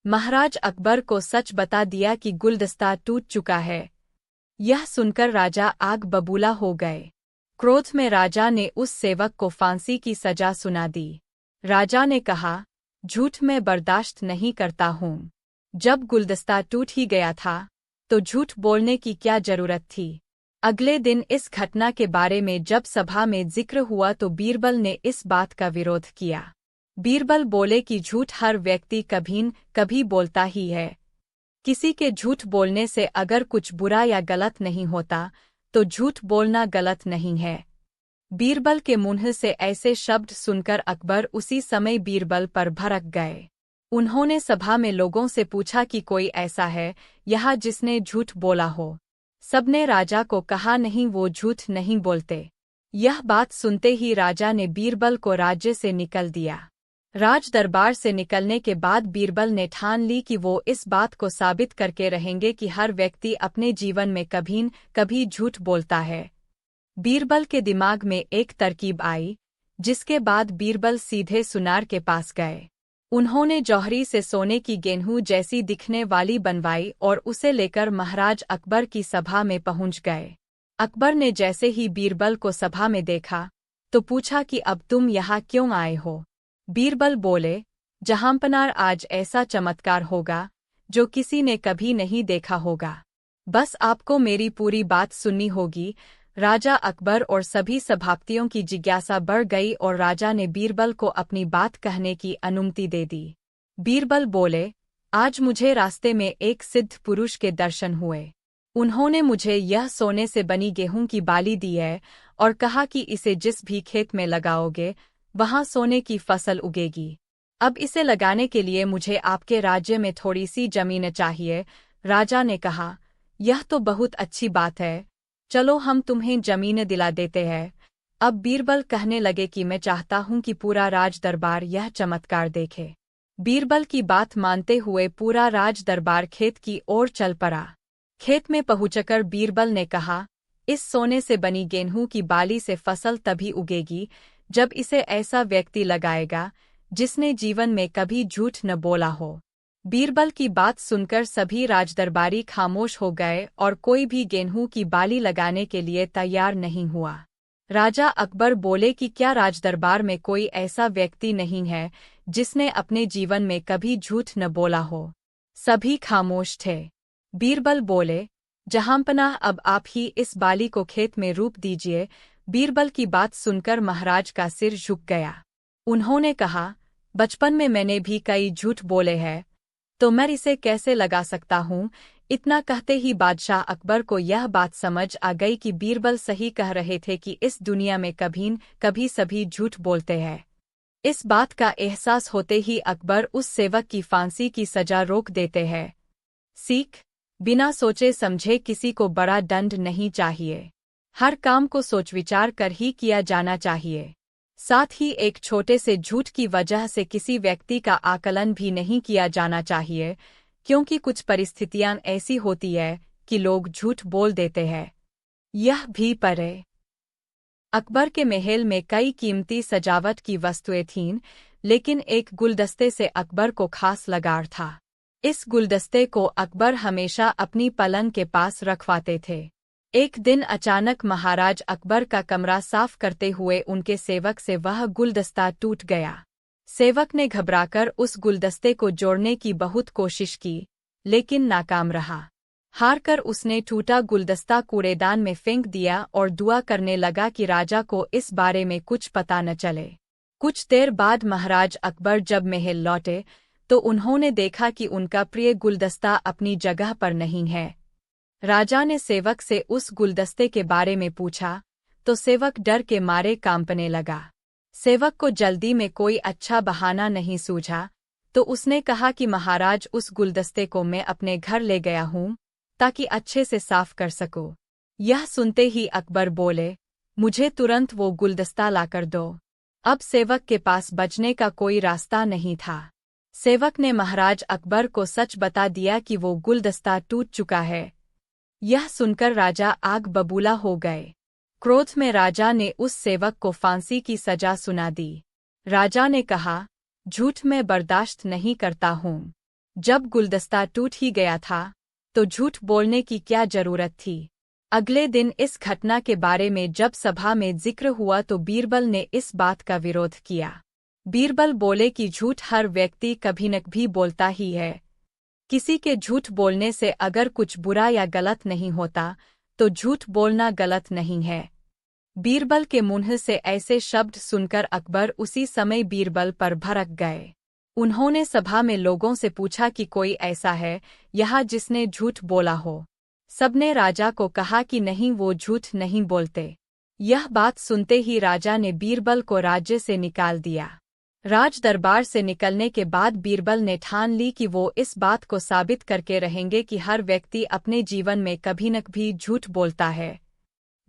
महाराज अकबर को सच बता दिया कि गुलदस्ता टूट चुका है। यह सुनकर राजा आग बबूला हो गए। क्रोध में राजा ने उस सेवक को फांसी की सजा सुना दी। राजा ने कहा, झूठ मैं बर्दाश्त नहीं करता हूँ। जब गुलदस्ता टूट ही गया था तो झूठ बोलने की क्या जरूरत थी। अगले दिन इस घटना के बारे में जब सभा में जिक्र हुआ तो बीरबल ने इस बात का विरोध किया। बीरबल बोले कि झूठ हर व्यक्ति कभी न कभी बोलता ही है। किसी के झूठ बोलने से अगर कुछ बुरा या गलत नहीं होता तो झूठ बोलना गलत नहीं है। बीरबल के मुंह से ऐसे शब्द सुनकर अकबर उसी समय बीरबल पर भड़क गए। उन्होंने सभा में लोगों से पूछा कि कोई ऐसा है यहाँ जिसने झूठ बोला हो। सबने राजा को कहा, नहीं, वो झूठ नहीं बोलते। यह बात सुनते ही राजा ने बीरबल को राज्य से निकल दिया। राज दरबार से निकलने के बाद बीरबल ने ठान ली कि वो इस बात को साबित करके रहेंगे कि हर व्यक्ति अपने जीवन में कभी न कभी झूठ बोलता है। बीरबल के दिमाग में एक तरकीब आई, जिसके बाद बीरबल सीधे सुनार के पास गए। उन्होंने जौहरी से सोने की गेंहू जैसी दिखने वाली बनवाई और उसे लेकर महाराज अकबर की सभा में पहुंच गए। अकबर ने जैसे ही बीरबल को सभा में देखा तो पूछा कि अब तुम यहाँ क्यों आए हो। बीरबल बोले, जहांपनार, आज ऐसा चमत्कार होगा जो किसी ने कभी नहीं देखा होगा। बस आपको मेरी पूरी बात सुननी होगी। राजा अकबर और सभी सभापतियों की जिज्ञासा बढ़ गई और राजा ने बीरबल को अपनी बात कहने की अनुमति दे दी। बीरबल बोले, आज मुझे रास्ते में एक सिद्ध पुरुष के दर्शन हुए। उन्होंने मुझे यह सोने से बनी गेहूं की बाली दी है और कहा कि इसे जिस भी खेत में लगाओगे वहां सोने की फसल उगेगी। अब इसे लगाने के लिए मुझे आपके राज्य में थोड़ी सी जमीन चाहिए। राजा ने कहा, यह तो बहुत अच्छी बात है, चलो हम तुम्हें जमीन दिला देते हैं। अब बीरबल कहने लगे कि मैं चाहता हूं कि पूरा राज दरबार यह चमत्कार देखे। बीरबल की बात मानते हुए पूरा राज दरबार खेत की ओर चल पड़ा। खेत में पहुंचकर बीरबल ने कहा, इस सोने से बनी गेहूं की बाली से फसल तभी उगेगी जब इसे ऐसा व्यक्ति लगाएगा जिसने जीवन में कभी झूठ न बोला हो। बीरबल की बात सुनकर सभी राजदरबारी खामोश हो गए और कोई भी गेहूं की बाली लगाने के लिए तैयार नहीं हुआ। राजा अकबर बोले कि क्या राजदरबार में कोई ऐसा व्यक्ति नहीं है जिसने अपने जीवन में कभी झूठ न बोला हो। सभी खामोश थे। बीरबल बोले, जहांपनाह, अब आप ही इस बाली को खेत में रोप दीजिए। बीरबल की बात सुनकर महाराज का सिर झुक गया। उन्होंने कहा, बचपन में मैंने भी कई झूठ बोले हैं, तो मैं इसे कैसे लगा सकता हूँ। इतना कहते ही बादशाह अकबर को यह बात समझ आ गई कि बीरबल सही कह रहे थे कि इस दुनिया में कभी न कभी सभी झूठ बोलते हैं। इस बात का एहसास होते ही अकबर उस सेवक की फांसी की सजा रोक देते हैं। सीख, बिना सोचे समझे किसी को बड़ा दंड नहीं चाहिए। हर काम को सोच विचार कर ही किया जाना चाहिए। साथ ही एक छोटे से झूठ की वजह से किसी व्यक्ति का आकलन भी नहीं किया जाना चाहिए, क्योंकि कुछ परिस्थितियां ऐसी होती है कि लोग झूठ बोल देते हैं। यह भी पढ़े। अकबर के महल में कई कीमती सजावट की वस्तुएं थीं, लेकिन एक गुलदस्ते से अकबर को खास लगाव था। इस गुलदस्ते को अकबर हमेशा अपनी पलंग के पास रखवाते थे। एक दिन अचानक महाराज अकबर का कमरा साफ करते हुए उनके सेवक से वह गुलदस्ता टूट गया। सेवक ने घबराकर उस गुलदस्ते को जोड़ने की बहुत कोशिश की, लेकिन नाकाम रहा। हारकर उसने टूटा गुलदस्ता कूड़ेदान में फेंक दिया और दुआ करने लगा कि राजा को इस बारे में कुछ पता न चले। कुछ देर बाद महाराज अकबर जब महल लौटे तो उन्होंने देखा कि उनका प्रिय गुलदस्ता अपनी जगह पर नहीं है। राजा ने सेवक से उस गुलदस्ते के बारे में पूछा तो सेवक डर के मारे कांपने लगा। सेवक को जल्दी में कोई अच्छा बहाना नहीं सूझा तो उसने कहा कि महाराज, उस गुलदस्ते को मैं अपने घर ले गया हूँ ताकि अच्छे से साफ कर सकूं। यह सुनते ही अकबर बोले, मुझे तुरंत वो गुलदस्ता लाकर दो। अब सेवक के बच बचने का कोई रास्ता नहीं था। सेवक ने महाराज अकबर को सच बता दिया कि वो गुलदस्ता टूट चुका है। यह सुनकर राजा आग बबूला हो गए। क्रोध में राजा ने उस सेवक को फांसी की सजा सुना दी। राजा ने कहा, झूठ मैं बर्दाश्त नहीं करता हूँ। जब गुलदस्ता टूट ही गया था तो झूठ बोलने की क्या जरूरत थी। अगले दिन इस घटना के बारे में जब सभा में जिक्र हुआ तो बीरबल ने इस बात का विरोध किया। बीरबल बोले कि झूठ हर व्यक्ति कभी न कभी बोलता ही है। किसी के झूठ बोलने से अगर कुछ बुरा या गलत नहीं होता तो झूठ बोलना गलत नहीं है। बीरबल के मुंह से ऐसे शब्द सुनकर अकबर उसी समय बीरबल पर भड़क गए। उन्होंने सभा में लोगों से पूछा कि कोई ऐसा है यहाँ जिसने झूठ बोला हो। सबने राजा को कहा कि नहीं, वो झूठ नहीं बोलते। यह बात सुनते ही राजा ने बीरबल को राज्य से निकाल दिया। राज दरबार से निकलने के बाद बीरबल ने ठान ली कि वो इस बात को साबित करके रहेंगे कि हर व्यक्ति अपने जीवन में कभी न कभी झूठ बोलता है।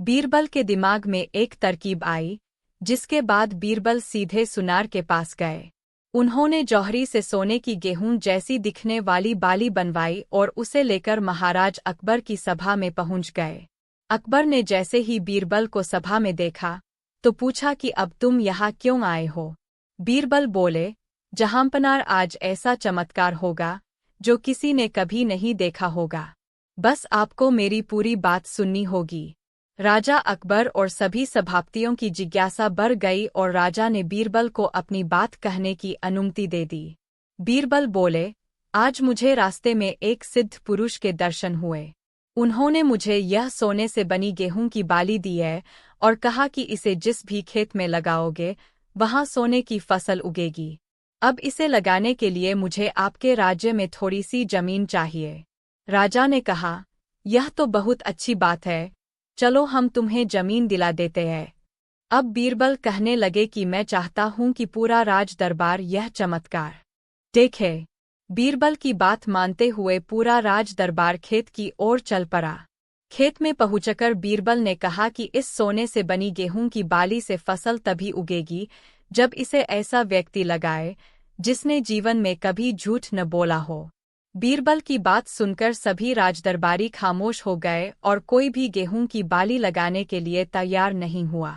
बीरबल के दिमाग में एक तरकीब आई, जिसके बाद बीरबल सीधे सुनार के पास गए। उन्होंने जौहरी से सोने की गेहूं जैसी दिखने वाली बाली बनवाई और उसे लेकर महाराज अकबर की सभा में पहुंच गए। अकबर ने जैसे ही बीरबल को सभा में देखा तो पूछा कि अब तुम यहाँ क्यों आए हो। बीरबल बोले, जहांपनार, आज ऐसा चमत्कार होगा जो किसी ने कभी नहीं देखा होगा। बस आपको मेरी पूरी बात सुननी होगी। राजा अकबर और सभी सभापतियों की जिज्ञासा बढ़ गई और राजा ने बीरबल को अपनी बात कहने की अनुमति दे दी। बीरबल बोले, आज मुझे रास्ते में एक सिद्ध पुरुष के दर्शन हुए। उन्होंने मुझे यह सोने से बनी गेहूं की बाली दी है और कहा कि इसे जिस भी खेत में लगाओगे वहां सोने की फसल उगेगी। अब इसे लगाने के लिए मुझे आपके राज्य में थोड़ी सी जमीन चाहिए। राजा ने कहा, यह तो बहुत अच्छी बात है, चलो हम तुम्हें जमीन दिला देते हैं। अब बीरबल कहने लगे कि मैं चाहता हूं कि पूरा राज दरबार यह चमत्कार देखे। बीरबल की बात मानते हुए पूरा राज दरबार खेत की ओर चल पड़ा। खेत में पहुंचकर बीरबल ने कहा कि इस सोने से बनी गेहूं की बाली से फसल तभी उगेगी जब इसे ऐसा व्यक्ति लगाए जिसने जीवन में कभी झूठ न बोला हो। बीरबल की बात सुनकर सभी राजदरबारी खामोश हो गए और कोई भी गेहूं की बाली लगाने के लिए तैयार नहीं हुआ।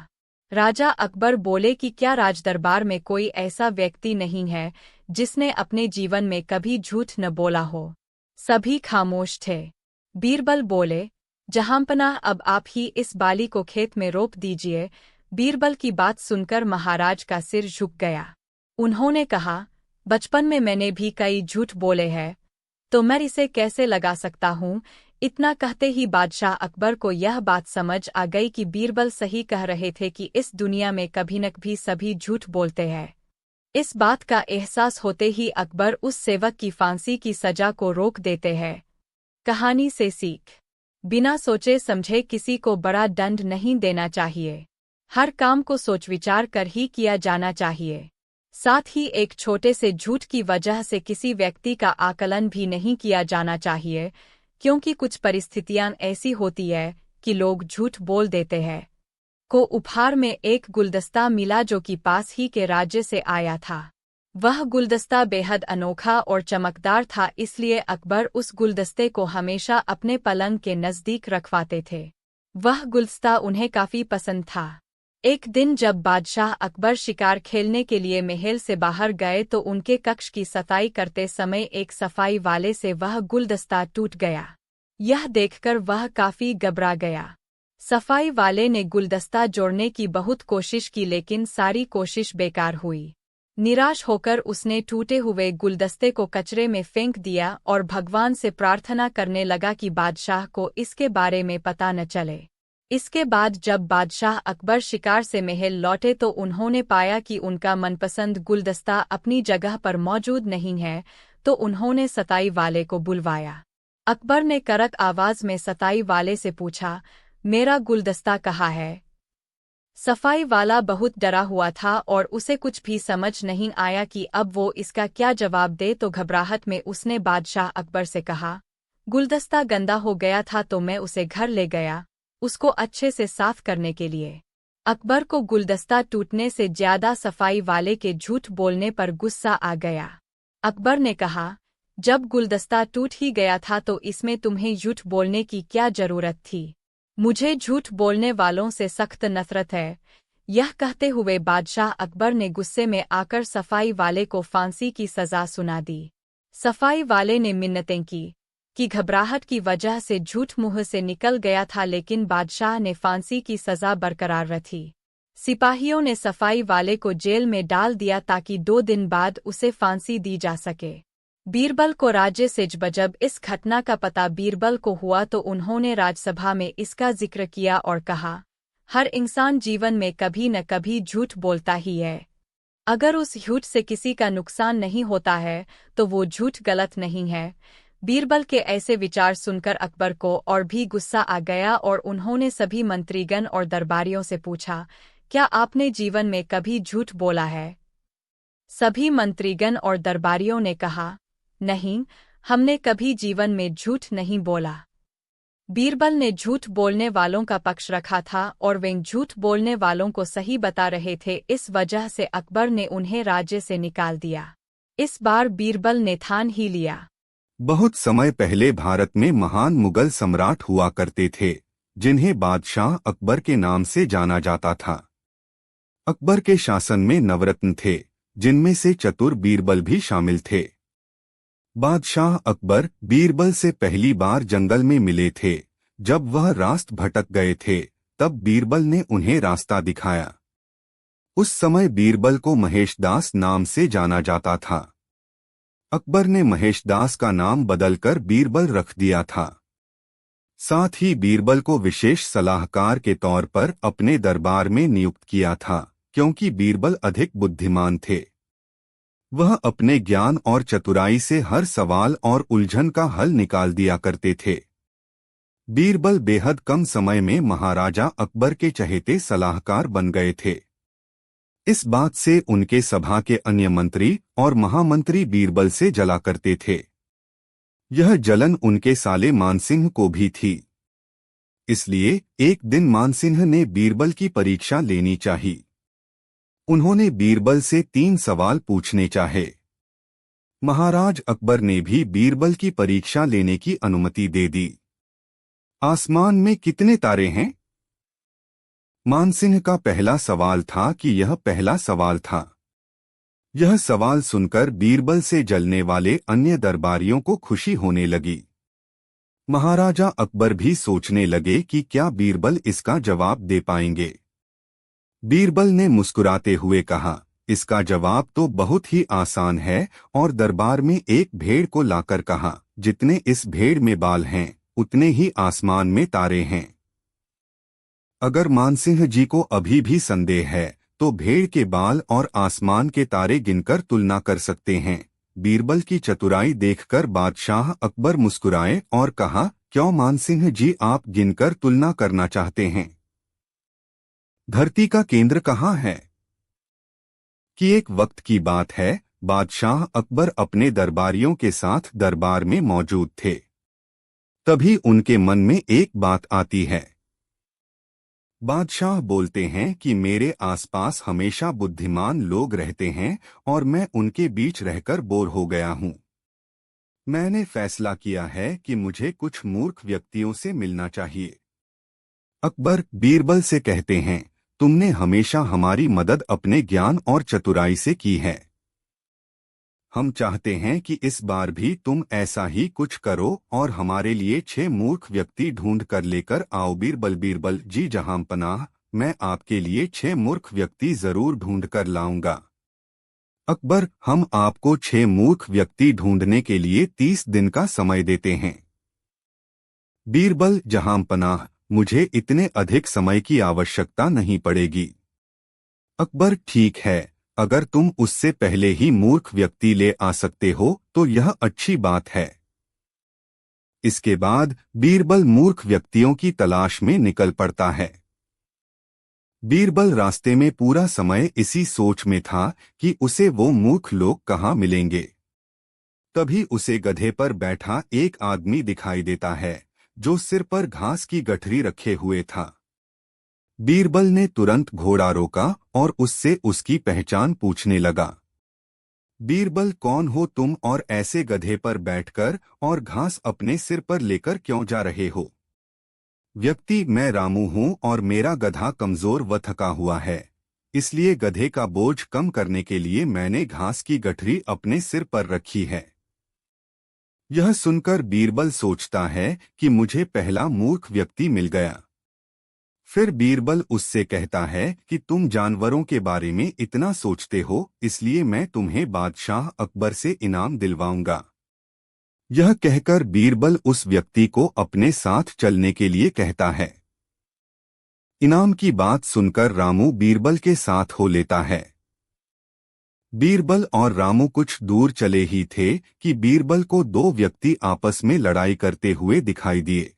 राजा अकबर बोले कि क्या राजदरबार में कोई ऐसा व्यक्ति नहीं है जिसने अपने जीवन में कभी झूठ न बोला हो। सभी खामोश थे। बीरबल बोले, जहांपनाह, अब आप ही इस बाली को खेत में रोप दीजिए। बीरबल की बात सुनकर महाराज का सिर झुक गया। उन्होंने कहा, बचपन में मैंने भी कई झूठ बोले हैं, तो मैं इसे कैसे लगा सकता हूँ। इतना कहते ही बादशाह अकबर को यह बात समझ आ गई कि बीरबल सही कह रहे थे कि इस दुनिया में कभी न कभी सभी झूठ बोलते हैं। इस बात का एहसास होते ही अकबर उस सेवक की फांसी की सजा को रोक देते हैं। कहानी से सीख, बिना सोचे समझे किसी को बड़ा दंड नहीं देना चाहिए। हर काम को सोच विचार कर ही किया जाना चाहिए। साथ ही एक छोटे से झूठ की वजह से किसी व्यक्ति का आकलन भी नहीं किया जाना चाहिए, क्योंकि कुछ परिस्थितियां ऐसी होती है कि लोग झूठ बोल देते हैं। को उपहार में एक गुलदस्ता मिला जो कि पास ही के राज्य से आया था। वह गुलदस्ता बेहद अनोखा और चमकदार था, इसलिए अकबर उस गुलदस्ते को हमेशा अपने पलंग के नज़दीक रखवाते थे। वह गुलदस्ता उन्हें काफ़ी पसंद था। एक दिन जब बादशाह अकबर शिकार खेलने के लिए महल से बाहर गए तो उनके कक्ष की सफाई करते समय एक सफाई वाले से वह गुलदस्ता टूट गया। यह देखकर वह काफ़ी घबरा गया। सफाई वाले ने गुलदस्ता जोड़ने की बहुत कोशिश की, लेकिन सारी कोशिश बेकार हुई। निराश होकर उसने टूटे हुए गुलदस्ते को कचरे में फेंक दिया और भगवान से प्रार्थना करने लगा कि बादशाह को इसके बारे में पता न चले। इसके बाद जब बादशाह अकबर शिकार से महल लौटे तो उन्होंने पाया कि उनका मनपसंद गुलदस्ता अपनी जगह पर मौजूद नहीं है, तो उन्होंने सताई वाले को बुलवाया। अकबर ने कड़क आवाज में सताई वाले से पूछा, मेरा गुलदस्ता कहाँ है? सफाई वाला बहुत डरा हुआ था और उसे कुछ भी समझ नहीं आया कि अब वो इसका क्या जवाब दे, तो घबराहट में उसने बादशाह अकबर से कहा, गुलदस्ता गंदा हो गया था तो मैं उसे घर ले गया उसको अच्छे से साफ करने के लिए। अकबर को गुलदस्ता टूटने से ज्यादा सफाई वाले के झूठ बोलने पर गुस्सा आ गया। अकबर ने कहा, जब गुलदस्ता टूट ही गया था तो इसमें तुम्हें झूठ बोलने की क्या जरूरत थी? मुझे झूठ बोलने वालों से सख्त नफरत है। यह कहते हुए बादशाह अकबर ने गुस्से में आकर सफाई वाले को फांसी की सजा सुना दी। सफाई वाले ने मिन्नतें की कि घबराहट की वजह से झूठ मुंह से निकल गया था, लेकिन बादशाह ने फांसी की सजा बरकरार रखी। सिपाहियों ने सफाई वाले को जेल में डाल दिया ताकि 2 दिन बाद उसे फांसी दी जा सके। बीरबल को राज्य से जब इस घटना का पता बीरबल को हुआ तो उन्होंने राज्यसभा में इसका जिक्र किया और कहा, हर इंसान जीवन में कभी न कभी झूठ बोलता ही है। अगर उस झूठ से किसी का नुकसान नहीं होता है तो वो झूठ गलत नहीं है। बीरबल के ऐसे विचार सुनकर अकबर को और भी गुस्सा आ गया और उन्होंने सभी मंत्रीगण और दरबारियों से पूछा, क्या आपने जीवन में कभी झूठ बोला है? सभी मंत्रीगण और दरबारियों ने कहा, नहीं, हमने कभी जीवन में झूठ नहीं बोला। बीरबल ने झूठ बोलने वालों का पक्ष रखा था और वे झूठ बोलने वालों को सही बता रहे थे, इस वजह से अकबर ने उन्हें राज्य से निकाल दिया। इस बार बीरबल ने ठान ही लिया। बहुत समय पहले भारत में महान मुगल सम्राट हुआ करते थे, जिन्हें बादशाह अकबर के नाम से जाना जाता था। अकबर के शासन में नवरत्न थे, जिनमें से चतुर बीरबल भी शामिल थे। बादशाह अकबर बीरबल से पहली बार जंगल में मिले थे। जब वह रास्ते भटक गए थे, तब बीरबल ने उन्हें रास्ता दिखाया। उस समय बीरबल को महेशदास नाम से जाना जाता था। अकबर ने महेशदास का नाम बदलकर बीरबल रख दिया था। साथ ही बीरबल को विशेष सलाहकार के तौर पर अपने दरबार में नियुक्त किया था, क्योंकि बीरबल अधिक बुद्धिमान थे। वह अपने ज्ञान और चतुराई से हर सवाल और उलझन का हल निकाल दिया करते थे। बीरबल बेहद कम समय में महाराजा अकबर के चहेते सलाहकार बन गए थे। इस बात से उनके सभा के अन्य मंत्री और महामंत्री बीरबल से जला करते थे। यह जलन उनके साले मानसिंह को भी थी। इसलिए एक दिन मानसिंह ने बीरबल की परीक्षा लेनी चाहिए। उन्होंने बीरबल से 3 सवाल पूछने चाहे। महाराज अकबर ने भी बीरबल की परीक्षा लेने की अनुमति दे दी। आसमान में कितने तारे हैं? मानसिंह का पहला सवाल था कि यह पहला सवाल था। यह सवाल सुनकर बीरबल से जलने वाले अन्य दरबारियों को खुशी होने लगी। महाराजा अकबर भी सोचने लगे कि क्या बीरबल इसका जवाब दे पाएंगे। बीरबल ने मुस्कुराते हुए कहा, इसका जवाब तो बहुत ही आसान है, और दरबार में एक भेड़ को लाकर कहा, जितने इस भेड़ में बाल हैं, उतने ही आसमान में तारे हैं। अगर मानसिंह जी को अभी भी संदेह है तो भेड़ के बाल और आसमान के तारे गिनकर तुलना कर सकते हैं। बीरबल की चतुराई देखकर बादशाह अकबर मुस्कुराए और कहा, क्यों मानसिंह जी, आप गिनकर तुलना करना चाहते हैं? धरती का केंद्र कहाँ है? कि एक वक्त की बात है, बादशाह अकबर अपने दरबारियों के साथ दरबार में मौजूद थे। तभी उनके मन में एक बात आती है। बादशाह बोलते हैं कि मेरे आसपास हमेशा बुद्धिमान लोग रहते हैं और मैं उनके बीच रहकर बोर हो गया हूँ। मैंने फैसला किया है कि मुझे कुछ मूर्ख व्यक्तियों से मिलना चाहिए। अकबर बीरबल से कहते हैं, तुमने हमेशा हमारी मदद अपने ज्ञान और चतुराई से की है। हम चाहते हैं कि इस बार भी तुम ऐसा ही कुछ करो और हमारे लिए 6 मूर्ख व्यक्ति ढूंढ कर लेकर आओ। बीरबल जी जहां पनाह, मैं आपके लिए 6 मूर्ख व्यक्ति जरूर ढूंढ कर लाऊंगा। अकबर, हम आपको 6 मूर्ख व्यक्ति ढूंढने के लिए 30 दिन का समय देते हैं। बीरबल, जहां पनाह, मुझे इतने अधिक समय की आवश्यकता नहीं पड़ेगी। अकबर, ठीक है, अगर तुम उससे पहले ही मूर्ख व्यक्ति ले आ सकते हो तो यह अच्छी बात है। इसके बाद बीरबल मूर्ख व्यक्तियों की तलाश में निकल पड़ता है। बीरबल रास्ते में पूरा समय इसी सोच में था कि उसे वो मूर्ख लोग कहाँ मिलेंगे। तभी उसे गधे पर बैठा एक आदमी दिखाई देता है, जो सिर पर घास की गठरी रखे हुए था। बीरबल ने तुरंत घोड़ा रोका और उससे उसकी पहचान पूछने लगा। बीरबल, कौन हो तुम और ऐसे गधे पर बैठकर और घास अपने सिर पर लेकर क्यों जा रहे हो? व्यक्ति, मैं रामू हूँ और मेरा गधा कमजोर व थका हुआ है, इसलिए गधे का बोझ कम करने के लिए मैंने घास की गठरी अपने सिर पर रखी है। यह सुनकर बीरबल सोचता है कि मुझे पहला मूर्ख व्यक्ति मिल गया। फिर बीरबल उससे कहता है कि तुम जानवरों के बारे में इतना सोचते हो, इसलिए मैं तुम्हें बादशाह अकबर से इनाम दिलवाऊंगा। यह कहकर बीरबल उस व्यक्ति को अपने साथ चलने के लिए कहता है। इनाम की बात सुनकर रामू बीरबल के साथ हो लेता है। बीरबल और रामू कुछ दूर चले ही थे कि बीरबल को दो व्यक्ति आपस में लड़ाई करते हुए दिखाई दिए।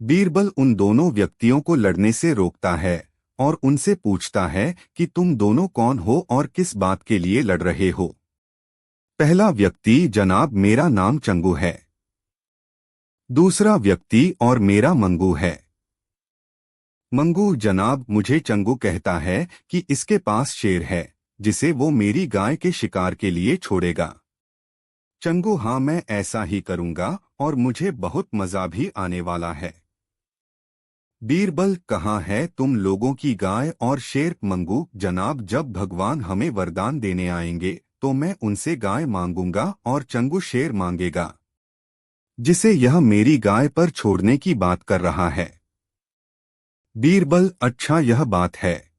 बीरबल उन दोनों व्यक्तियों को लड़ने से रोकता है और उनसे पूछता है कि तुम दोनों कौन हो और किस बात के लिए लड़ रहे हो। पहला व्यक्ति, जनाब मेरा नाम चंगू है। दूसरा व्यक्ति, और मेरा मंगू है। मंगू, जनाब मुझे चंगू कहता है कि इसके पास शेर है जिसे वो मेरी गाय के शिकार के लिए छोड़ेगा। चंगू, हाँ मैं ऐसा ही करूंगा और मुझे बहुत मजा भी आने वाला है। बीरबल, कहाँ है तुम लोगों की गाय और शेर? मंगू, जनाब जब भगवान हमें वरदान देने आएंगे तो मैं उनसे गाय मांगूंगा और चंगू शेर मांगेगा जिसे यह मेरी गाय पर छोड़ने की बात कर रहा है। बीरबल, अच्छा यह बात है।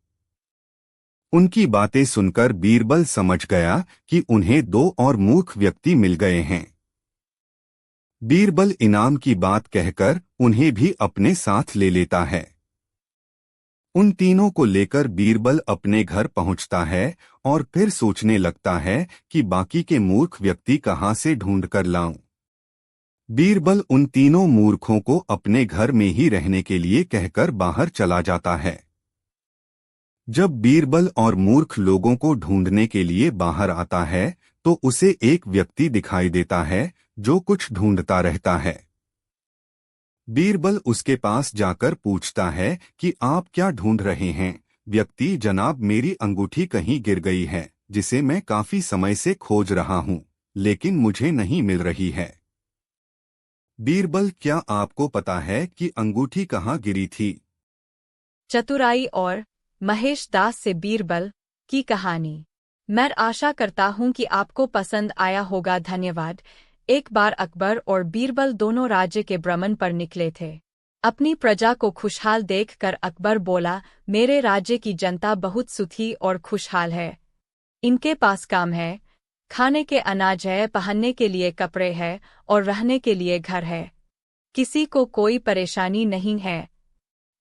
उनकी बातें सुनकर बीरबल समझ गया कि उन्हें दो और मूर्ख व्यक्ति मिल गए हैं। बीरबल इनाम की बात कहकर उन्हें भी अपने साथ ले लेता है। उन तीनों को लेकर बीरबल अपने घर पहुंचता है और फिर सोचने लगता है कि बाकी के मूर्ख व्यक्ति कहां से ढूंढ कर लाऊं। बीरबल उन तीनों मूर्खों को अपने घर में ही रहने के लिए कहकर बाहर चला जाता है। जब बीरबल और मूर्ख लोगों को ढूंढने के लिए बाहर आता है तो उसे एक व्यक्ति दिखाई देता है जो कुछ ढूंढता रहता है। बीरबल उसके पास जाकर पूछता है कि आप क्या ढूंढ रहे हैं? व्यक्ति, जनाब मेरी अंगूठी कहीं गिर गई है जिसे मैं काफी समय से खोज रहा हूं लेकिन मुझे नहीं मिल रही है। बीरबल, क्या आपको पता है कि अंगूठी कहाँ गिरी थी? चतुराई और महेश दास से बीरबल की कहानी। मैं आशा करता हूं कि आपको पसंद आया होगा। धन्यवाद। एक बार अकबर और बीरबल दोनों राज्य के भ्रमण पर निकले थे। अपनी प्रजा को खुशहाल देखकर अकबर बोला, मेरे राज्य की जनता बहुत सुखी और खुशहाल है। इनके पास काम है, खाने के अनाज है, पहनने के लिए कपड़े हैं और रहने के लिए घर है। किसी को कोई परेशानी नहीं है।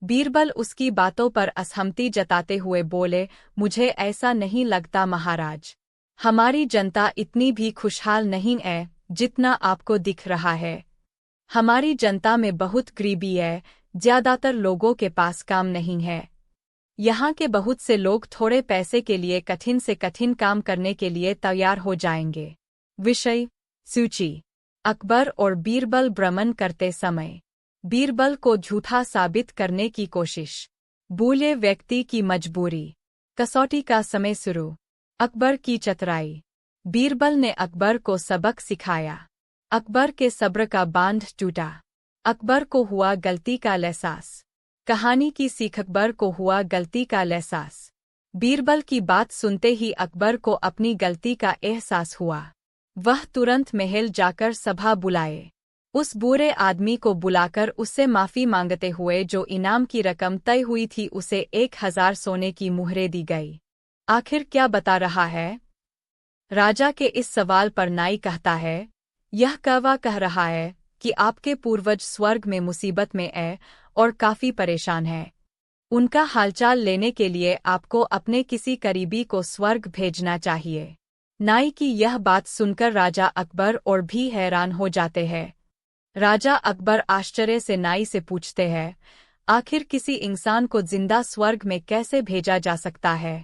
बीरबल उसकी बातों पर असहमति जताते हुए बोले, मुझे ऐसा नहीं लगता महाराज। हमारी जनता इतनी भी खुशहाल नहीं है जितना आपको दिख रहा है। हमारी जनता में बहुत गरीबी है, ज्यादातर लोगों के पास काम नहीं है। यहाँ के बहुत से लोग थोड़े पैसे के लिए कठिन से कठिन काम करने के लिए तैयार हो जाएंगे। विषय सूची। अकबर और बीरबल भ्रमण करते समय बीरबल को झूठा साबित करने की कोशिश। भूले व्यक्ति की मजबूरी। कसौटी का समय शुरू। अकबर की चतुराई। बीरबल ने अकबर को सबक सिखाया। अकबर के सब्र का बांध टूटा। अकबर को हुआ गलती का एहसास। कहानी की सीख। अकबर को हुआ गलती का एहसास। बीरबल की बात सुनते ही अकबर को अपनी गलती का एहसास हुआ। वह तुरंत महल जाकर सभा बुलाए। उस बुरे आदमी को बुलाकर उससे माफी मांगते हुए जो इनाम की रकम तय हुई थी उसे 1000 सोने की मुहरें दी गई। आखिर क्या बता रहा है? राजा के इस सवाल पर नाई कहता है, यह कौवा कह रहा है कि आपके पूर्वज स्वर्ग में मुसीबत में है और काफी परेशान है। उनका हालचाल लेने के लिए आपको अपने किसी करीबी को स्वर्ग भेजना चाहिए। नाई की यह बात सुनकर राजा अकबर और भी हैरान हो जाते हैं। राजा अकबर आश्चर्य से नाई से पूछते हैं, आखिर किसी इंसान को जिंदा स्वर्ग में कैसे भेजा जा सकता है?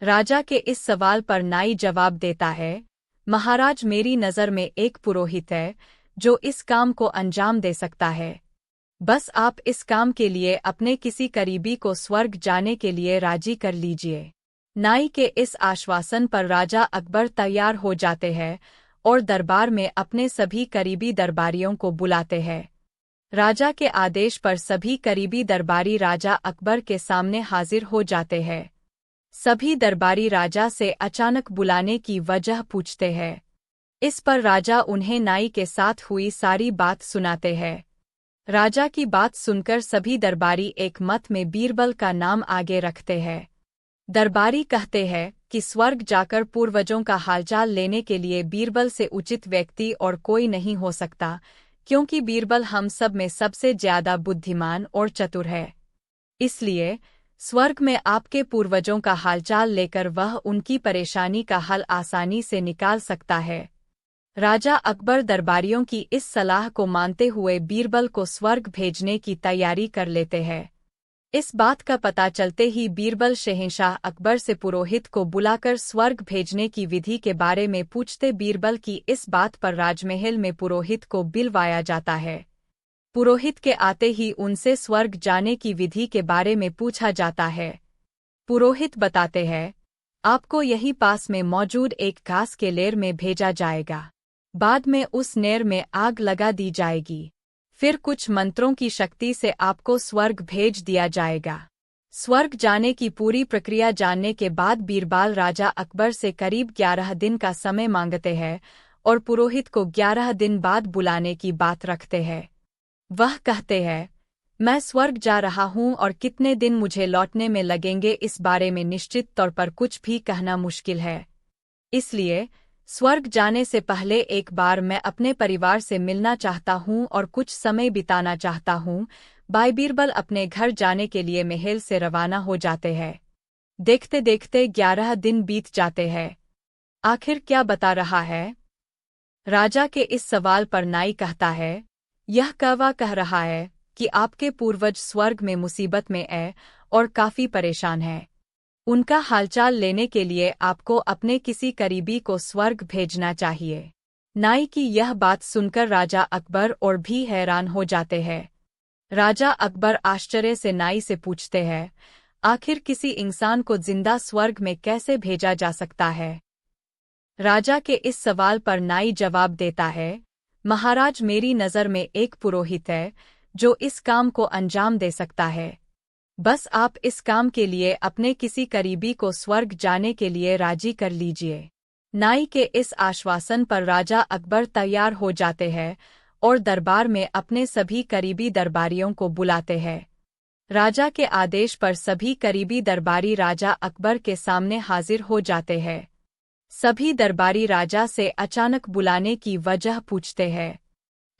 राजा के इस सवाल पर नाई जवाब देता है, महाराज मेरी नज़र में एक पुरोहित है जो इस काम को अंजाम दे सकता है। बस आप इस काम के लिए अपने किसी करीबी को स्वर्ग जाने के लिए राजी कर लीजिए। नाई के इस आश्वासन पर राजा अकबर तैयार हो जाते हैं और दरबार में अपने सभी करीबी दरबारियों को बुलाते हैं। राजा के आदेश पर सभी करीबी दरबारी राजा अकबर के सामने हाजिर हो जाते हैं। सभी दरबारी राजा से अचानक बुलाने की वजह पूछते हैं। इस पर राजा उन्हें नाई के साथ हुई सारी बात सुनाते हैं। राजा की बात सुनकर सभी दरबारी एक मत में बीरबल का नाम आगे रखते हैं। दरबारी कहते हैं कि स्वर्ग जाकर पूर्वजों का हालचाल लेने के लिए बीरबल से उचित व्यक्ति और कोई नहीं हो सकता, क्योंकि बीरबल हम सब में सबसे ज्यादा बुद्धिमान और चतुर है। इसलिए स्वर्ग में आपके पूर्वजों का हालचाल लेकर वह उनकी परेशानी का हल आसानी से निकाल सकता है। राजा अकबर दरबारियों की इस सलाह को मानते हुए बीरबल को स्वर्ग भेजने की तैयारी कर लेते हैं। इस बात का पता चलते ही बीरबल शहंशाह अकबर से पुरोहित को बुलाकर स्वर्ग भेजने की विधि के बारे में पूछते। बीरबल की इस बात पर राजमहल में पुरोहित को बुलवाया जाता है। पुरोहित के आते ही उनसे स्वर्ग जाने की विधि के बारे में पूछा जाता है। पुरोहित बताते हैं, आपको यहीं पास में मौजूद एक घास के लेर में भेजा जाएगा। बाद में उस नेर में आग लगा दी जाएगी। फिर कुछ मंत्रों की शक्ति से आपको स्वर्ग भेज दिया जाएगा। स्वर्ग जाने की पूरी प्रक्रिया जानने के बाद बीरबल राजा अकबर से करीब 11 दिन का समय मांगते हैं और पुरोहित को 11 दिन बाद बुलाने की बात रखते हैं। वह कहते हैं, मैं स्वर्ग जा रहा हूँ और कितने दिन मुझे लौटने में लगेंगे इस बारे में निश्चित तौर पर कुछ भी कहना मुश्किल है। इसलिए स्वर्ग जाने से पहले एक बार मैं अपने परिवार से मिलना चाहता हूँ और कुछ समय बिताना चाहता हूँ। भाई बीरबल अपने घर जाने के लिए महल से रवाना हो जाते हैं। देखते देखते 11 दिन बीत जाते हैं। आखिर क्या बता रहा है? राजा के इस सवाल पर नाई कहता है, यह कौवा कह रहा है कि आपके पूर्वज स्वर्ग में मुसीबत में है और काफी परेशान हैं। उनका हालचाल लेने के लिए आपको अपने किसी करीबी को स्वर्ग भेजना चाहिए। नाई की यह बात सुनकर राजा अकबर और भी हैरान हो जाते हैं। राजा अकबर आश्चर्य से नाई से पूछते हैं, आखिर किसी इंसान को जिंदा स्वर्ग में कैसे भेजा जा सकता है? राजा के इस सवाल पर नाई जवाब देता है, महाराज, मेरी नज़र में एक पुरोहित है जो इस काम को अंजाम दे सकता है। बस आप इस काम के लिए अपने किसी करीबी को स्वर्ग जाने के लिए राजी कर लीजिए। नाई के इस आश्वासन पर राजा अकबर तैयार हो जाते हैं और दरबार में अपने सभी करीबी दरबारियों को बुलाते हैं। राजा के आदेश पर सभी करीबी दरबारी राजा अकबर के सामने हाजिर हो जाते हैं। सभी दरबारी राजा से अचानक बुलाने की वजह पूछते हैं।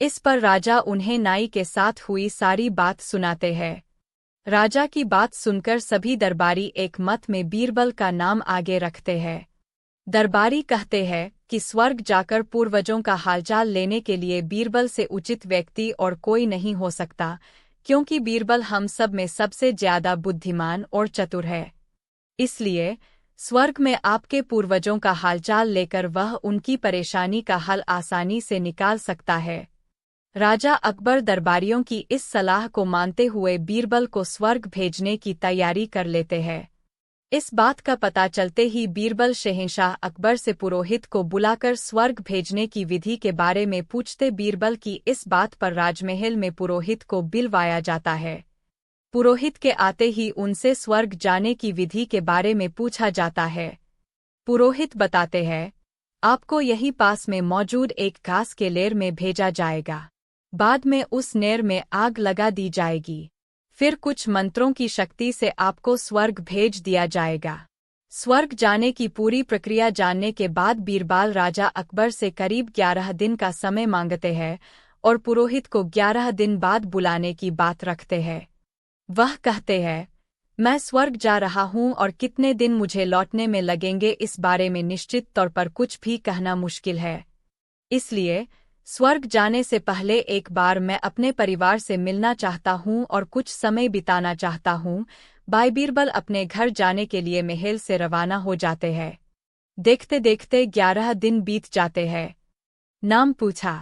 इस पर राजा उन्हें नाई के साथ हुई सारी बात सुनाते हैं। राजा की बात सुनकर सभी दरबारी एक मत में बीरबल का नाम आगे रखते हैं। दरबारी कहते हैं कि स्वर्ग जाकर पूर्वजों का हालचाल लेने के लिए बीरबल से उचित व्यक्ति और कोई नहीं हो सकता, क्योंकि बीरबल हम सब में सबसे ज्यादा बुद्धिमान और चतुर है। इसलिए स्वर्ग में आपके पूर्वजों का हालचाल लेकर वह उनकी परेशानी का हल आसानी से निकाल सकता है। राजा अकबर दरबारियों की इस सलाह को मानते हुए बीरबल को स्वर्ग भेजने की तैयारी कर लेते हैं। इस बात का पता चलते ही बीरबल शहंशाह अकबर से पुरोहित को बुलाकर स्वर्ग भेजने की विधि के बारे में पूछते। बीरबल की इस बात पर राजमहल में पुरोहित को बुलवाया जाता है। पुरोहित के आते ही उनसे स्वर्ग जाने की विधि के बारे में पूछा जाता है। पुरोहित बताते हैं, आपको यहीं पास में मौजूद एक घास के लेर में भेजा जाएगा। बाद में उस नेर में आग लगा दी जाएगी। फिर कुछ मंत्रों की शक्ति से आपको स्वर्ग भेज दिया जाएगा। स्वर्ग जाने की पूरी प्रक्रिया जानने के बाद बीरबल राजा अकबर से करीब 11 दिन का समय मांगते हैं और पुरोहित को 11 दिन बाद बुलाने की बात रखते हैं। वह कहते हैं, मैं स्वर्ग जा रहा हूँ और कितने दिन मुझे लौटने में लगेंगे इस बारे में निश्चित तौर पर कुछ भी कहना मुश्किल है। इसलिए स्वर्ग जाने से पहले एक बार मैं अपने परिवार से मिलना चाहता हूँ और कुछ समय बिताना चाहता हूँ। भाई बीरबल अपने घर जाने के लिए महल से रवाना हो जाते हैं। देखते देखते 11 दिन बीत जाते हैं। नाम पूछा।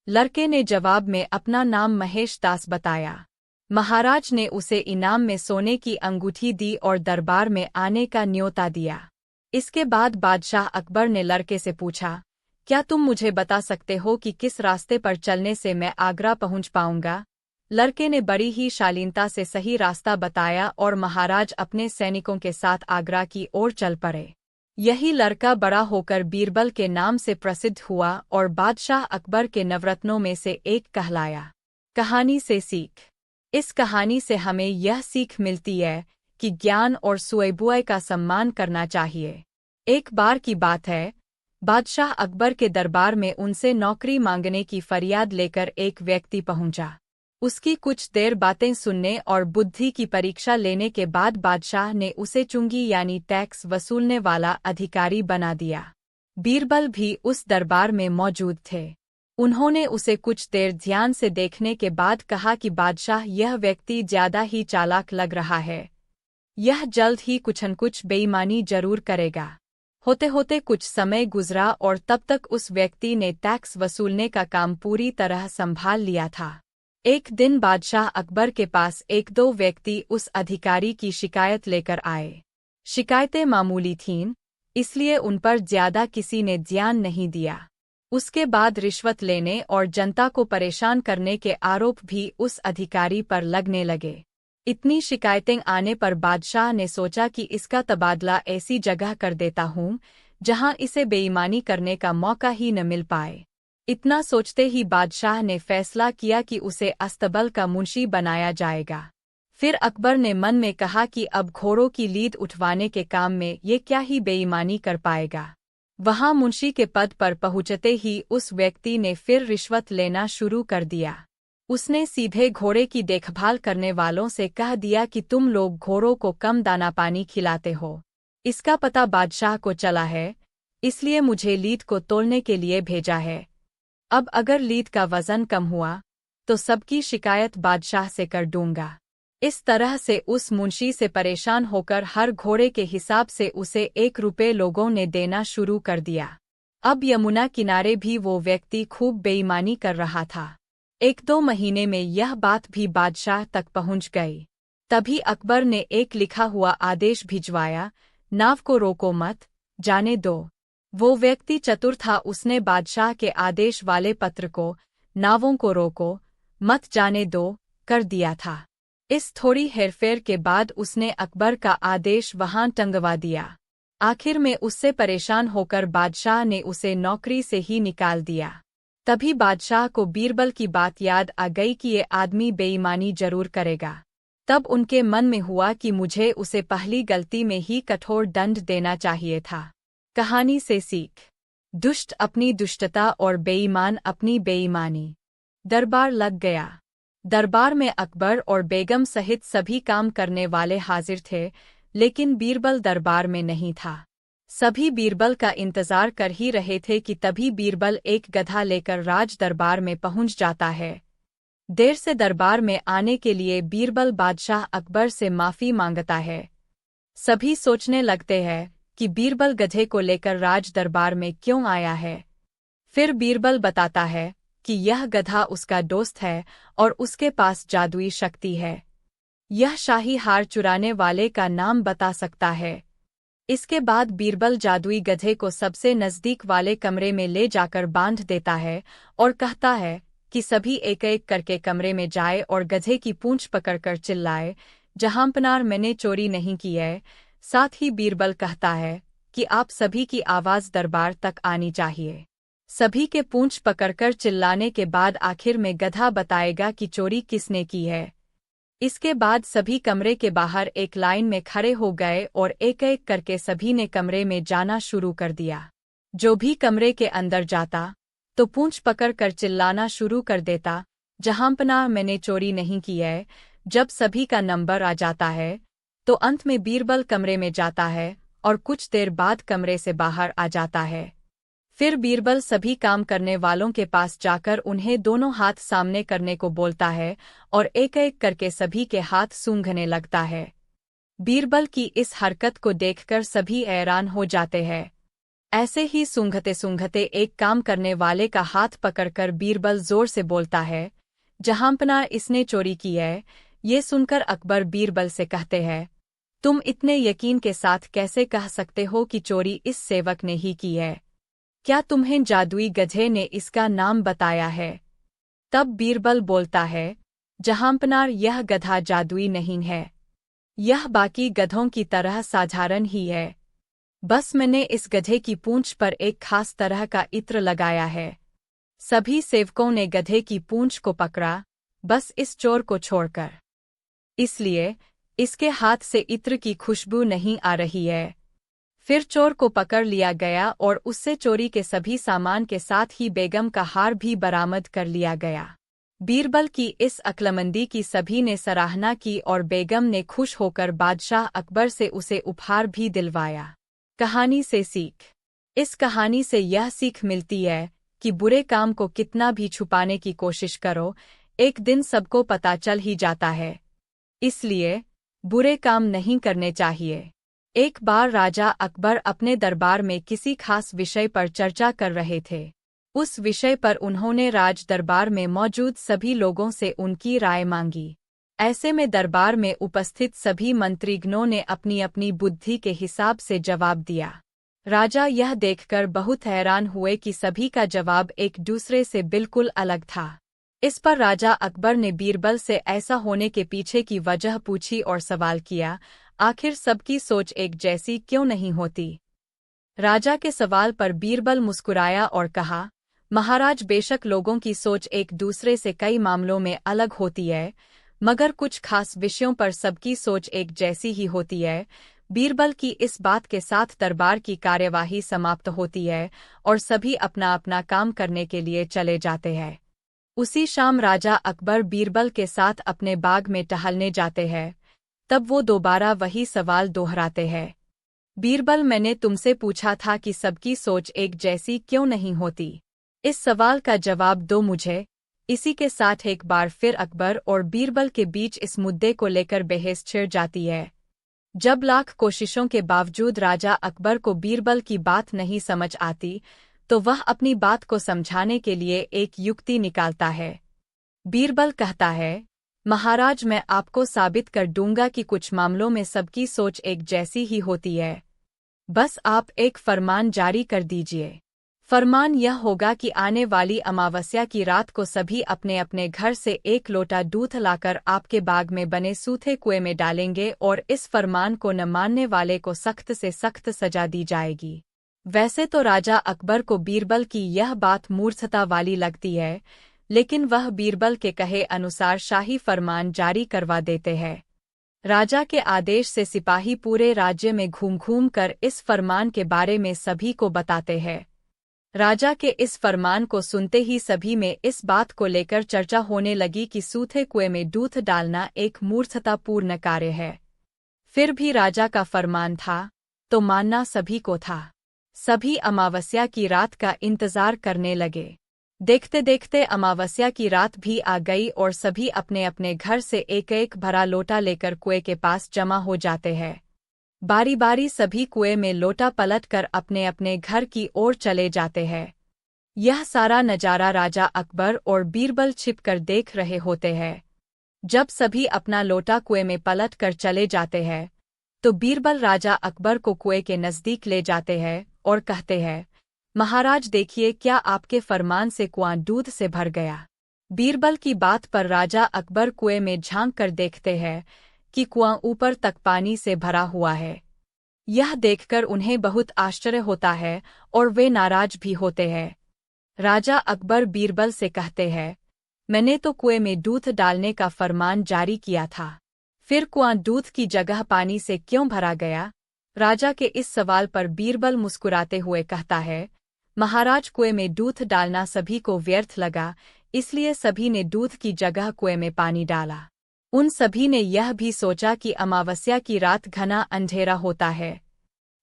लड़के ने जवाब में अपना नाम महेश दास बताया। महाराज ने उसे इनाम में सोने की अंगूठी दी और दरबार में आने का न्योता दिया। इसके बाद बादशाह अकबर ने लड़के से पूछा, क्या तुम मुझे बता सकते हो कि किस रास्ते पर चलने से मैं आगरा पहुंच पाऊंगा? लड़के ने बड़ी ही शालीनता से सही रास्ता बताया और महाराज अपने सैनिकों के साथ आगरा की ओर चल पड़े। यही लड़का बड़ा होकर बीरबल के नाम से प्रसिद्ध हुआ और बादशाह अकबर के नवरत्नों में से एक कहलाया। कहानी से सीख। इस कहानी से हमें यह सीख मिलती है कि ज्ञान और सुअबुए का सम्मान करना चाहिए। एक बार की बात है, बादशाह अकबर के दरबार में उनसे नौकरी मांगने की फरियाद लेकर एक व्यक्ति पहुंचा। उसकी कुछ देर बातें सुनने और बुद्धि की परीक्षा लेने के बाद बादशाह ने उसे चुंगी यानी टैक्स वसूलने वाला अधिकारी बना दिया। बीरबल भी उस दरबार में मौजूद थे। उन्होंने उसे कुछ देर ध्यान से देखने के बाद कहा कि बादशाह, यह व्यक्ति ज्यादा ही चालाक लग रहा है। यह जल्द ही कुछ न कुछ बेईमानी जरूर करेगा। होते होते कुछ समय गुजरा और तब तक उस व्यक्ति ने टैक्स वसूलने का काम पूरी तरह संभाल लिया था। एक दिन बादशाह अकबर के पास एक दो व्यक्ति उस अधिकारी की शिकायत लेकर आए। शिकायतें मामूली थीं, इसलिए उन पर ज्यादा किसी ने ध्यान नहीं दिया। उसके बाद रिश्वत लेने और जनता को परेशान करने के आरोप भी उस अधिकारी पर लगने लगे। इतनी शिकायतें आने पर बादशाह ने सोचा कि इसका तबादला ऐसी जगह कर देता हूँ जहाँ इसे बेईमानी करने का मौका ही न मिल पाए। इतना सोचते ही बादशाह ने फैसला किया कि उसे अस्तबल का मुंशी बनाया जाएगा। फिर अकबर ने मन में कहा कि अब घोड़ों की लीद उठवाने के काम में ये क्या ही बेईमानी कर पाएगा। वहां मुंशी के पद पर पहुंचते ही उस व्यक्ति ने फिर रिश्वत लेना शुरू कर दिया। उसने सीधे घोड़े की देखभाल करने वालों से कह दिया कि तुम लोग घोड़ों को कम दाना पानी खिलाते हो। इसका पता बादशाह को चला है, इसलिए मुझे लीद को तोलने के लिए भेजा है। अब अगर लीद का वजन कम हुआ तो सबकी शिकायत बादशाह से कर दूंगा। इस तरह से उस मुंशी से परेशान होकर हर घोड़े के हिसाब से उसे 1 रुपये लोगों ने देना शुरू कर दिया। अब यमुना किनारे भी वो व्यक्ति खूब बेईमानी कर रहा था। 1-2 महीने में यह बात भी बादशाह तक पहुंच गई। तभी अकबर ने एक लिखा हुआ आदेश भिजवाया, नाव को रोको मत, जाने दो। वो व्यक्ति चतुर था, उसने बादशाह के आदेश वाले पत्र को नावों को रोको मत जाने दो कर दिया था। इस थोड़ी हेरफेर के बाद उसने अकबर का आदेश वहां टंगवा दिया। आखिर में उससे परेशान होकर बादशाह ने उसे नौकरी से ही निकाल दिया। तभी बादशाह को बीरबल की बात याद आ गई कि ये आदमी बेईमानी जरूर करेगा। तब उनके मन में हुआ कि मुझे उसे पहली गलती में ही कठोर दंड देना चाहिए था। कहानी से सीख। दुष्ट अपनी दुष्टता और बेईमान अपनी बेईमानी। दरबार लग गया। दरबार में अकबर और बेगम सहित सभी काम करने वाले हाजिर थे, लेकिन बीरबल दरबार में नहीं था। सभी बीरबल का इंतजार कर ही रहे थे कि तभी बीरबल एक गधा लेकर राज दरबार में पहुंच जाता है। देर से दरबार में आने के लिए बीरबल बादशाह अकबर से माफी मांगता है। सभी सोचने लगते हैं कि बीरबल गधे को लेकर राज दरबार में क्यों आया है। फिर बीरबल बताता है कि यह गधा उसका दोस्त है और उसके पास जादुई शक्ति है। यह शाही हार चुराने वाले का नाम बता सकता है। इसके बाद बीरबल जादुई गधे को सबसे नजदीक वाले कमरे में ले जाकर बांध देता है और कहता है कि सभी एक एक करके कमरे में जाए और गधे की पूंछ पकड़कर चिल्लाए, जहांपनार मैंने चोरी नहीं की है। साथ ही बीरबल कहता है कि आप सभी की आवाज दरबार तक आनी चाहिए। सभी के पूंछ पकड़कर चिल्लाने के बाद आखिर में गधा बताएगा कि चोरी किसने की है। इसके बाद सभी कमरे के बाहर एक लाइन में खड़े हो गए और एक एक करके सभी ने कमरे में जाना शुरू कर दिया। जो भी कमरे के अंदर जाता तो पूंछ पकड़कर चिल्लाना शुरू कर देता, जहांपनाह मैंने चोरी नहीं की है। जब सभी का नंबर आ जाता है तो अंत में बीरबल कमरे में जाता है और कुछ देर बाद कमरे से बाहर आ जाता है। फिर बीरबल सभी काम करने वालों के पास जाकर उन्हें दोनों हाथ सामने करने को बोलता है और एक एक करके सभी के हाथ सूंघने लगता है। बीरबल की इस हरकत को देखकर सभी हैरान हो जाते हैं। ऐसे ही सूंघते सूंघते एक काम करने वाले का हाथ पकड़कर बीरबल जोर से बोलता है, जहांपनाह इसने चोरी की है। ये सुनकर अकबर बीरबल से कहते हैं, तुम इतने यकीन के साथ कैसे कह सकते हो कि चोरी इस सेवक ने ही की है? क्या तुम्हें जादुई गधे ने इसका नाम बताया है? तब बीरबल बोलता है, जहांपनाह यह गधा जादुई नहीं है। यह बाकी गधों की तरह साधारण ही है। बस मैंने इस गधे की पूंछ पर एक खास तरह का इत्र लगाया है। सभी सेवकों ने गधे की पूंछ को पकड़ा, बस इस चोर को छोड़कर। इसलिए इसके हाथ से इत्र की खुशबू नहीं आ रही है। फिर चोर को पकड़ लिया गया और उससे चोरी के सभी सामान के साथ ही बेगम का हार भी बरामद कर लिया गया। बीरबल की इस अक्लमंदी की सभी ने सराहना की और बेगम ने खुश होकर बादशाह अकबर से उसे उपहार भी दिलवाया। कहानी से सीख। इस कहानी से यह सीख मिलती है कि बुरे काम को कितना भी छुपाने की कोशिश करो, एक दिन सबको पता चल ही जाता है। इसलिए बुरे काम नहीं करने चाहिए। एक बार राजा अकबर अपने दरबार में किसी खास विषय पर चर्चा कर रहे थे। उस विषय पर उन्होंने राज दरबार में मौजूद सभी लोगों से उनकी राय मांगी। ऐसे में दरबार में उपस्थित सभी मंत्रीगणों ने अपनी अपनी बुद्धि के हिसाब से जवाब दिया। राजा यह देखकर बहुत हैरान हुए कि सभी का जवाब एक दूसरे से बिल्कुल अलग था। इस पर राजा अकबर ने बीरबल से ऐसा होने के पीछे की वजह पूछी और सवाल किया, आखिर सबकी सोच एक जैसी क्यों नहीं होती? राजा के सवाल पर बीरबल मुस्कुराया और कहा, महाराज, बेशक लोगों की सोच एक दूसरे से कई मामलों में अलग होती है, मगर कुछ खास विषयों पर सबकी सोच एक जैसी ही होती है। बीरबल की इस बात के साथ दरबार की कार्यवाही समाप्त होती है और सभी अपना अपना काम करने के लिए चले जाते हैं। उसी शाम राजा अकबर बीरबल के साथ अपने बाग में टहलने जाते हैं। तब वो दोबारा वही सवाल दोहराते हैं, बीरबल, मैंने तुमसे पूछा था कि सबकी सोच एक जैसी क्यों नहीं होती? इस सवाल का जवाब दो मुझे। इसी के साथ एक बार फिर अकबर और बीरबल के बीच इस मुद्दे को लेकर बहस छिड़ जाती है। जब लाख कोशिशों के बावजूद राजा अकबर को बीरबल की बात नहीं समझ आती, तो वह अपनी बात को समझाने के लिए एक युक्ति निकालता है। बीरबल कहता है, महाराज, मैं आपको साबित कर दूंगा कि कुछ मामलों में सबकी सोच एक जैसी ही होती है। बस आप एक फरमान जारी कर दीजिए। फरमान यह होगा कि आने वाली अमावस्या की रात को सभी अपने अपने घर से एक लोटा दूध लाकर आपके बाग में बने सूखे कुएं में डालेंगे और इस फरमान को न मानने वाले को सख्त से सख्त सजा दी जाएगी। वैसे तो राजा अकबर को बीरबल की यह बात मूर्खता वाली लगती है, लेकिन वह बीरबल के कहे अनुसार शाही फरमान जारी करवा देते हैं। राजा के आदेश से सिपाही पूरे राज्य में घूम घूम कर इस फरमान के बारे में सभी को बताते हैं। राजा के इस फरमान को सुनते ही सभी में इस बात को लेकर चर्चा होने लगी कि सूखे कुएं में दूध डालना एक मूर्खतापूर्ण कार्य है। फिर भी राजा का फरमान था, तो मानना सभी को था। सभी अमावस्या की रात का इंतजार करने लगे। देखते देखते अमावस्या की रात भी आ गई और सभी अपने अपने घर से एक एक भरा लोटा लेकर कुएं के पास जमा हो जाते हैं। बारी बारी सभी कुएं में लोटा पलट कर अपने अपने घर की ओर चले जाते हैं। यह सारा नजारा राजा अकबर और बीरबल छिपकर देख रहे होते हैं। जब सभी अपना लोटा कुएं में पलट कर चले जाते हैं, तो बीरबल राजा अकबर को कुएं के नजदीक ले जाते हैं और कहते हैं, महाराज देखिए, क्या आपके फरमान से कुआं दूध से भर गया? बीरबल की बात पर राजा अकबर कुएं में झांक कर देखते हैं कि कुआं ऊपर तक पानी से भरा हुआ है। यह देखकर उन्हें बहुत आश्चर्य होता है और वे नाराज भी होते हैं। राजा अकबर बीरबल से कहते हैं, मैंने तो कुएं में दूध डालने का फरमान जारी किया था, फिर कुआं दूध की जगह पानी से क्यों भरा गया? राजा के इस सवाल पर बीरबल मुस्कुराते हुए कहता है, महाराज, कुएं में दूध डालना सभी को व्यर्थ लगा, इसलिए सभी ने दूध की जगह कुएं में पानी डाला। उन सभी ने यह भी सोचा कि अमावस्या की रात घना अंधेरा होता है।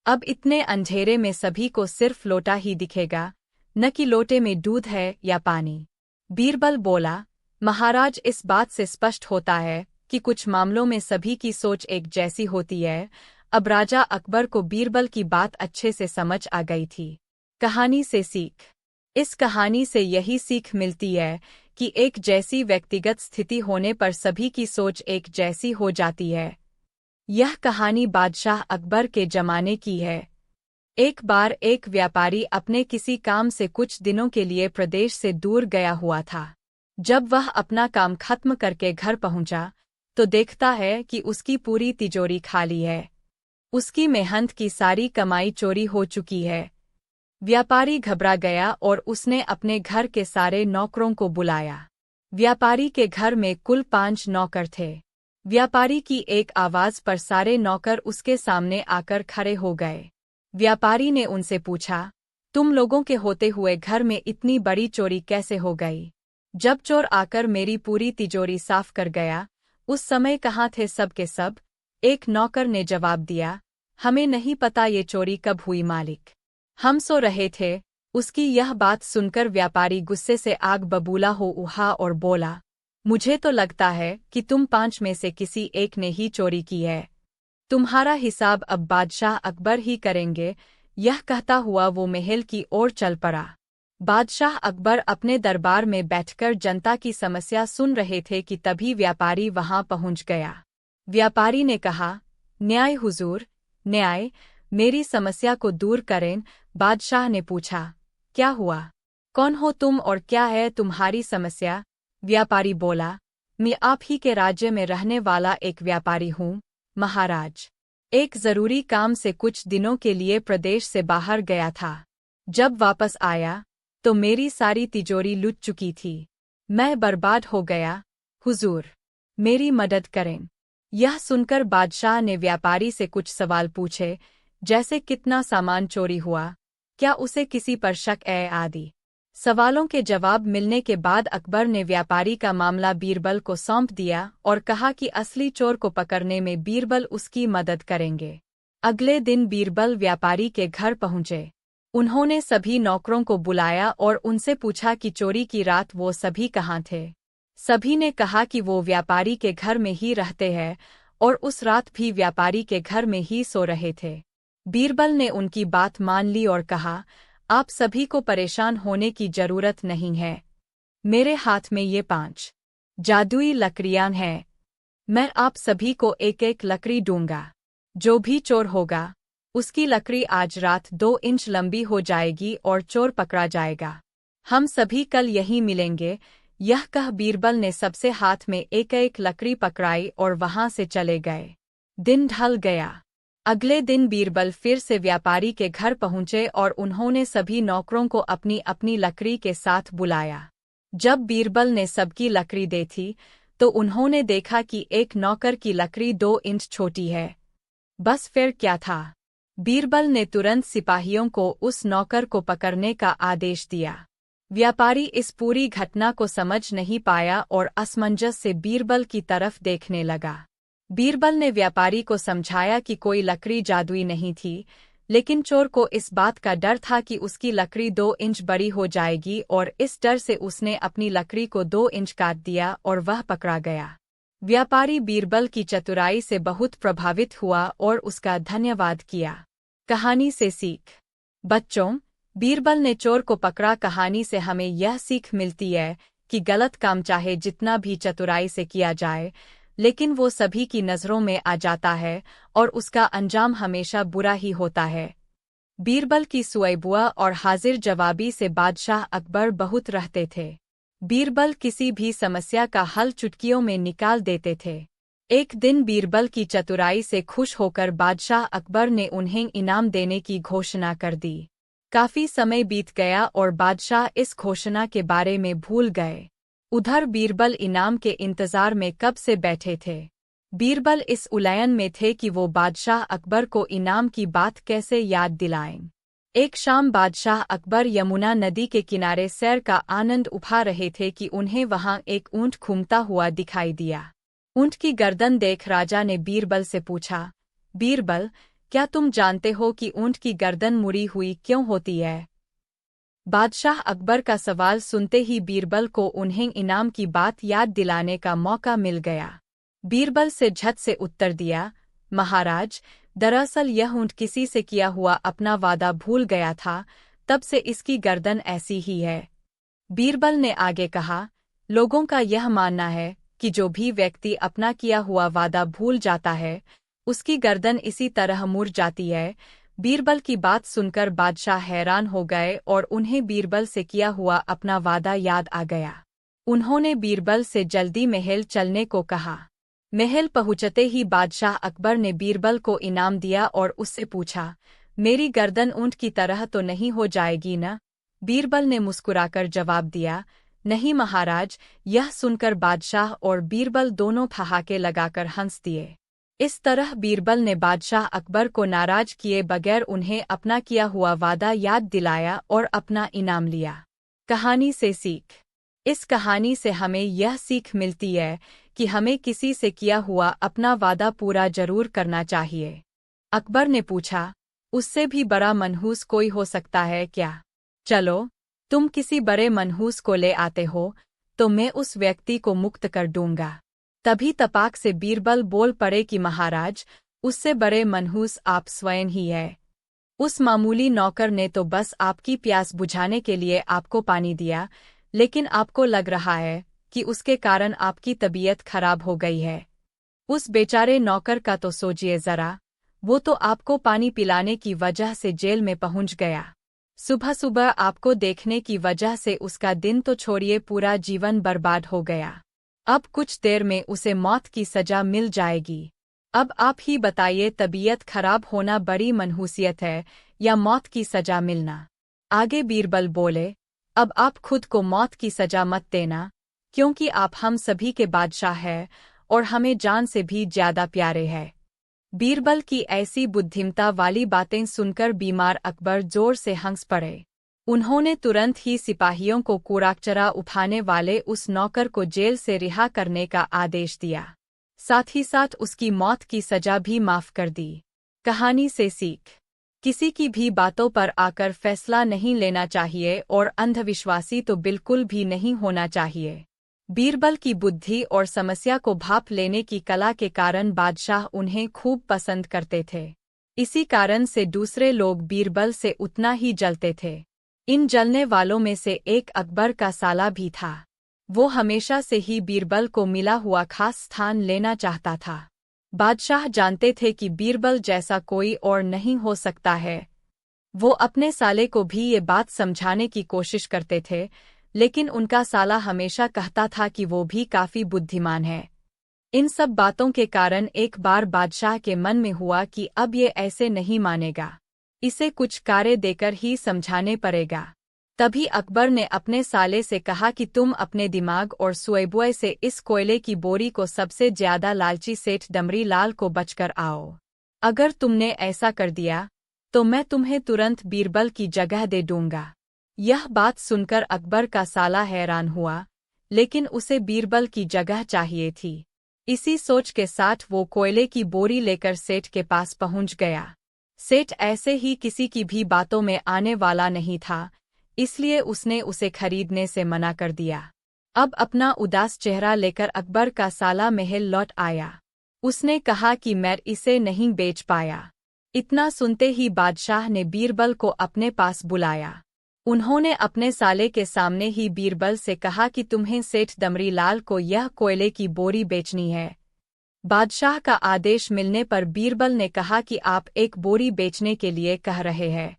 अब इतने अंधेरे में सभी को सिर्फ लोटा ही दिखेगा, न कि लोटे में दूध है या पानी। बीरबल बोला, महाराज, इस बात से स्पष्ट होता है कि कुछ मामलों में सभी की सोच एक जैसी होती है। अब राजा अकबर को बीरबल की बात अच्छे से समझ आ गई थी। कहानी से सीख। इस कहानी से यही सीख मिलती है कि एक जैसी व्यक्तिगत स्थिति होने पर सभी की सोच एक जैसी हो जाती है। यह कहानी बादशाह अकबर के जमाने की है। एक बार एक व्यापारी अपने किसी काम से कुछ दिनों के लिए प्रदेश से दूर गया हुआ था। जब वह अपना काम खत्म करके घर पहुंचा, तो देखता है कि उसकी पूरी तिजोरी खाली है। उसकी मेहनत की सारी कमाई चोरी हो चुकी है। व्यापारी घबरा गया और उसने अपने घर के सारे नौकरों को बुलाया। व्यापारी के घर में कुल 5 नौकर थे। व्यापारी की एक आवाज पर सारे नौकर उसके सामने आकर खड़े हो गए। व्यापारी ने उनसे पूछा, तुम लोगों के होते हुए घर में इतनी बड़ी चोरी कैसे हो गई? जब चोर आकर मेरी पूरी तिजोरी साफ कर गया, उस समय कहाँ थे सब के सब? एक नौकर ने जवाब दिया, हमें नहीं पता ये चोरी कब हुई मालिक। हम सो रहे थे। उसकी यह बात सुनकर व्यापारी गुस्से से आग बबूला हो उठा और बोला, मुझे तो लगता है कि तुम 5 में से किसी एक ने ही चोरी की है। तुम्हारा हिसाब अब बादशाह अकबर ही करेंगे। यह कहता हुआ वो महल की ओर चल पड़ा। बादशाह अकबर अपने दरबार में बैठकर जनता की समस्या सुन रहे थे कि तभी व्यापारी वहां पहुंच गया। व्यापारी ने कहा, न्याय हुजूर, न्याय, मेरी समस्या को दूर करें। बादशाह ने पूछा, क्या हुआ? कौन हो तुम और क्या है तुम्हारी समस्या? व्यापारी बोला, मैं आप ही के राज्य में रहने वाला एक व्यापारी हूँ, महाराज। एक जरूरी काम से कुछ दिनों के लिए प्रदेश से बाहर गया था। जब वापस आया तो मेरी सारी तिजोरी लुट चुकी थी। मैं बर्बाद हो गया। हुजूर, मेरी मदद करें। यह सुनकर बादशाह ने व्यापारी से कुछ सवाल पूछे, जैसे कितना सामान चोरी हुआ, क्या उसे किसी पर शक है आदि। सवालों के जवाब मिलने के बाद अकबर ने व्यापारी का मामला बीरबल को सौंप दिया और कहा कि असली चोर को पकड़ने में बीरबल उसकी मदद करेंगे। अगले दिन बीरबल व्यापारी के घर पहुंचे। उन्होंने सभी नौकरों को बुलाया और उनसे पूछा कि चोरी की रात वो सभी कहाँ थे। सभी ने कहा कि वो व्यापारी के घर में ही रहते हैं और उस रात भी व्यापारी के घर में ही सो रहे थे। बीरबल ने उनकी बात मान ली और कहा, आप सभी को परेशान होने की जरूरत नहीं है। मेरे हाथ में ये 5 जादुई लकड़ियां हैं। मैं आप सभी को एक एक लकड़ी दूंगा। जो भी चोर होगा, उसकी लकड़ी आज रात 2 इंच लंबी हो जाएगी और चोर पकड़ा जाएगा। हम सभी कल यहीं मिलेंगे। यह कह बीरबल ने सबसे हाथ में एक एक लकड़ी पकड़ाई और वहां से चले गए। दिन ढल गया। अगले दिन बीरबल फिर से व्यापारी के घर पहुंचे और उन्होंने सभी नौकरों को अपनी अपनी लकड़ी के साथ बुलाया। जब बीरबल ने सबकी लकड़ी दे थी तो उन्होंने देखा कि एक नौकर की लकड़ी 2 इंच छोटी है। बस फिर क्या था? बीरबल ने तुरंत सिपाहियों को उस नौकर को पकड़ने का आदेश दिया। व्यापारी इस पूरी घटना को समझ नहीं पाया और असमंजस से बीरबल की तरफ देखने लगा। बीरबल ने व्यापारी को समझाया कि कोई लकड़ी जादुई नहीं थी, लेकिन चोर को इस बात का डर था कि उसकी लकड़ी 2 इंच बड़ी हो जाएगी और इस डर से उसने अपनी लकड़ी को 2 इंच काट दिया और वह पकड़ा गया। व्यापारी बीरबल की चतुराई से बहुत प्रभावित हुआ और उसका धन्यवाद किया। कहानी से सीख। बच्चों, बीरबल ने चोर को पकड़ा। कहानी से हमें यह सीख मिलती है कि गलत काम चाहे जितना भी चतुराई से किया जाए, लेकिन वो सभी की नज़रों में आ जाता है और उसका अंजाम हमेशा बुरा ही होता है। बीरबल की सुअबुआ और हाजिर जवाबी से बादशाह अकबर बहुत रहते थे। बीरबल किसी भी समस्या का हल चुटकियों में निकाल देते थे। एक दिन बीरबल की चतुराई से खुश होकर बादशाह अकबर ने उन्हें इनाम देने की घोषणा कर दी। काफी समय बीत गया और बादशाह इस घोषणा के बारे में भूल गए। उधर बीरबल इनाम के इंतजार में कब से बैठे थे। बीरबल इस उलझन में थे कि वो बादशाह अकबर को इनाम की बात कैसे याद दिलाएं। एक शाम बादशाह अकबर यमुना नदी के किनारे सैर का आनंद उठा रहे थे कि उन्हें वहां एक ऊंट घूमता हुआ दिखाई दिया। ऊंट की गर्दन देख राजा ने बीरबल से पूछा, बीरबल, क्या तुम जानते हो कि ऊंट की गर्दन मुड़ी हुई क्यों होती है? बादशाह अकबर का सवाल सुनते ही बीरबल को उन्हें इनाम की बात याद दिलाने का मौका मिल गया। बीरबल से झट से उत्तर दिया, महाराज, दरअसल यह ऊंट किसी से किया हुआ अपना वादा भूल गया था, तब से इसकी गर्दन ऐसी ही है। बीरबल ने आगे कहा, लोगों का यह मानना है कि जो भी व्यक्ति अपना किया हुआ वादा भूल जाता है, उसकी गर्दन इसी तरह मुड़ जाती है। बीरबल की बात सुनकर बादशाह हैरान हो गए और उन्हें बीरबल से किया हुआ अपना वादा याद आ गया। उन्होंने बीरबल से जल्दी महल चलने को कहा। महल पहुंचते ही बादशाह अकबर ने बीरबल को इनाम दिया और उससे पूछा, मेरी गर्दन ऊंट की तरह तो नहीं हो जाएगी न? बीरबल ने मुस्कुराकर जवाब दिया, नहीं महाराज। यह सुनकर बादशाह और बीरबल दोनों ठहाके लगाकर हंस दिए। इस तरह बीरबल ने बादशाह अकबर को नाराज किए बगैर उन्हें अपना किया हुआ वादा याद दिलाया और अपना इनाम लिया। कहानी से सीख। इस कहानी से हमें यह सीख मिलती है कि हमें किसी से किया हुआ अपना वादा पूरा जरूर करना चाहिए। अकबर ने पूछा, उससे भी बड़ा मनहूस कोई हो सकता है क्या? चलो, तुम किसी बड़े मनहूस को ले आते हो तो मैं उस व्यक्ति को मुक्त कर दूंगा। तभी तपाक से बीरबल बोल पड़े कि महाराज, उससे बड़े मनहूस आप स्वयं ही है। उस मामूली नौकर ने तो बस आपकी प्यास बुझाने के लिए आपको पानी दिया, लेकिन आपको लग रहा है कि उसके कारण आपकी तबीयत खराब हो गई है। उस बेचारे नौकर का तो सोचिए जरा, वो तो आपको पानी पिलाने की वजह से जेल में पहुंच गया। सुबह सुबह आपको देखने की वजह से उसका दिन तो छोड़िए पूरा जीवन बर्बाद हो गया। अब कुछ देर में उसे मौत की सजा मिल जाएगी। अब आप ही बताइए, तबीयत खराब होना बड़ी मनहूसियत है या मौत की सजा मिलना? आगे बीरबल बोले, अब आप खुद को मौत की सजा मत देना, क्योंकि आप हम सभी के बादशाह हैं और हमें जान से भी ज्यादा प्यारे हैं। बीरबल की ऐसी बुद्धिमता वाली बातें सुनकर बीमार अकबर जोर से हंस पड़े। उन्होंने तुरंत ही सिपाहियों को कूड़ाकचरा उठाने वाले उस नौकर को जेल से रिहा करने का आदेश दिया। साथ ही साथ उसकी मौत की सजा भी माफ कर दी। कहानी से सीख। किसी की भी बातों पर आकर फैसला नहीं लेना चाहिए और अंधविश्वासी तो बिल्कुल भी नहीं होना चाहिए। बीरबल की बुद्धि और समस्या को भाप लेने की कला के कारण बादशाह उन्हें खूब पसंद करते थे। इसी कारण से दूसरे लोग बीरबल से उतना ही जलते थे। इन जलने वालों में से एक अकबर का साला भी था। वो हमेशा से ही बीरबल को मिला हुआ खास स्थान लेना चाहता था। बादशाह जानते थे कि बीरबल जैसा कोई और नहीं हो सकता है। वो अपने साले को भी ये बात समझाने की कोशिश करते थे, लेकिन उनका साला हमेशा कहता था कि वो भी काफी बुद्धिमान है। इन सब बातों के कारण एक बार बादशाह के मन में हुआ कि अब ये ऐसे नहीं मानेगा, इसे कुछ कार्य देकर ही समझाने पड़ेगा। तभी अकबर ने अपने साले से कहा कि तुम अपने दिमाग और सुएबुए से इस कोयले की बोरी को सबसे ज्यादा लालची सेठ दमरी लाल को बचकर आओ। अगर तुमने ऐसा कर दिया तो मैं तुम्हें तुरंत बीरबल की जगह दे दूंगा। यह बात सुनकर अकबर का साला हैरान हुआ, लेकिन उसे बीरबल की जगह चाहिए थी। इसी सोच के साथ वो कोयले की बोरी लेकर सेठ के पास पहुंच गया। सेठ ऐसे ही किसी की भी बातों में आने वाला नहीं था, इसलिए उसने उसे खरीदने से मना कर दिया। अब अपना उदास चेहरा लेकर अकबर का साला महल लौट आया। उसने कहा कि मैं इसे नहीं बेच पाया। इतना सुनते ही बादशाह ने बीरबल को अपने पास बुलाया। उन्होंने अपने साले के सामने ही बीरबल से कहा कि तुम्हें सेठ दमरी लाल को यह कोयले की बोरी बेचनी है। बादशाह का आदेश मिलने पर बीरबल ने कहा कि आप एक बोरी बेचने के लिए कह रहे हैं।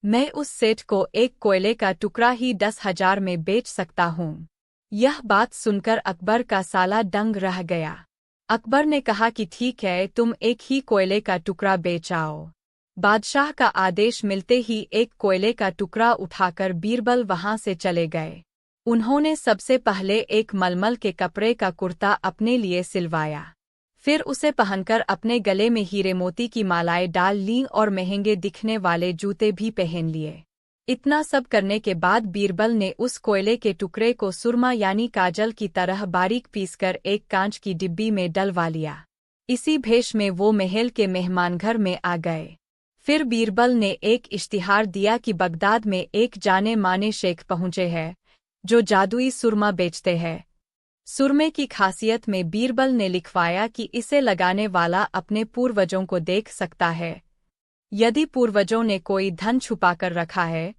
मैं उस सेठ को एक कोयले का टुकड़ा ही 10,000 में बेच सकता हूँ। यह बात सुनकर अकबर का साला दंग रह गया। अकबर ने कहा कि ठीक है, तुम एक ही कोयले का टुकड़ा बेच आओ। बादशाह का आदेश मिलते ही एक कोयले का टुकड़ा उठाकर बीरबल वहां से चले गए। उन्होंने सबसे पहले एक मलमल के कपड़े का कुर्ता अपने लिए सिलवाया। फिर उसे पहनकर अपने गले में हीरे मोती की मालाएं डाल लीं और महंगे दिखने वाले जूते भी पहन लिए। इतना सब करने के बाद बीरबल ने उस कोयले के टुकड़े को सुरमा यानी काजल की तरह बारीक पीसकर एक कांच की डिब्बी में डलवा लिया। इसी भेष में वो महल के मेहमानघर में आ गए। फिर बीरबल ने एक इश्तिहार दिया कि बगदाद में एक जाने माने शेख पहुंचे हैं जो जादुई सुरमा बेचते हैं। सुरमे की खासियत में बीरबल ने लिखवाया कि इसे लगाने वाला अपने पूर्वजों को देख सकता है। यदि पूर्वजों ने कोई धन छुपाकर रखा है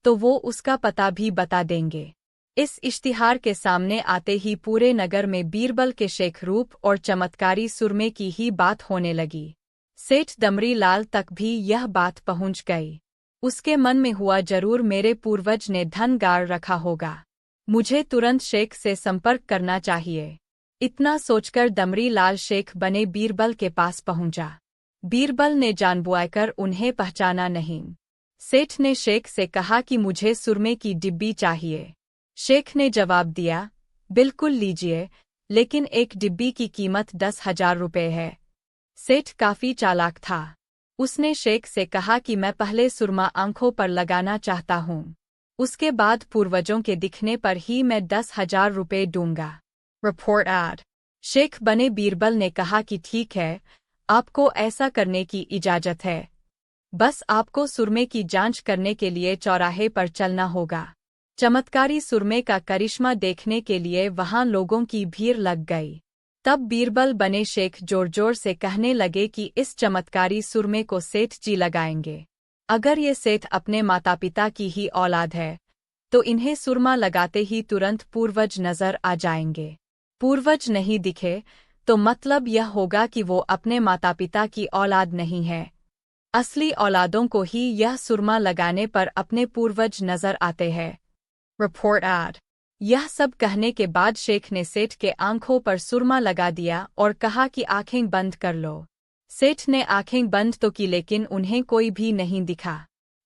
तो वो उसका पता भी बता देंगे। इस इश्तिहार के सामने आते ही पूरे नगर में बीरबल के शेख रूप और चमत्कारी सुरमे की ही बात होने लगी। सेठ दमरी लाल तक भी यह बात पहुंच गई। उसके मन में हुआ, जरूर मेरे पूर्वज ने धन गाड़ रखा होगा, मुझे तुरंत शेख से संपर्क करना चाहिए। इतना सोचकर दमरी लाल शेख बने बीरबल के पास पहुंचा। बीरबल ने जानबूझकर उन्हें पहचाना नहीं। सेठ ने शेख से कहा कि मुझे सुरमे की डिब्बी चाहिए। शेख ने जवाब दिया, बिल्कुल लीजिए, लेकिन एक डिब्बी की कीमत 10,000 रुपये है। सेठ काफी चालाक था। उसने शेख से कहा कि मैं पहले सुरमा आंखों पर लगाना चाहता हूँ, उसके बाद पूर्वजों के दिखने पर ही मैं 10,000 रुपये दूंगा। Report add. शेख बने बीरबल ने कहा कि ठीक है, आपको ऐसा करने की इजाजत है। बस आपको सुरमे की जांच करने के लिए चौराहे पर चलना होगा। चमत्कारी सुरमे का करिश्मा देखने के लिए वहां लोगों की भीड़ लग गई। तब बीरबल बने शेख जोर जोर से कहने लगे कि इस चमत्कारी सुरमे को सेठ जी लगाएंगे। अगर ये सेठ अपने माता पिता की ही औलाद है, तो इन्हें सुरमा लगाते ही तुरंत पूर्वज नजर आ जाएंगे। पूर्वज नहीं दिखे तो मतलब यह होगा कि वो अपने माता पिता की औलाद नहीं है। असली औलादों को ही यह सुरमा लगाने पर अपने पूर्वज नजर आते हैं। Reported. यह सब कहने के बाद शेख ने सेठ के आंखों पर सुरमा लगा दिया और कहा कि आंखें बंद कर लो। सेठ ने आंखें बंद तो की लेकिन उन्हें कोई भी नहीं दिखा।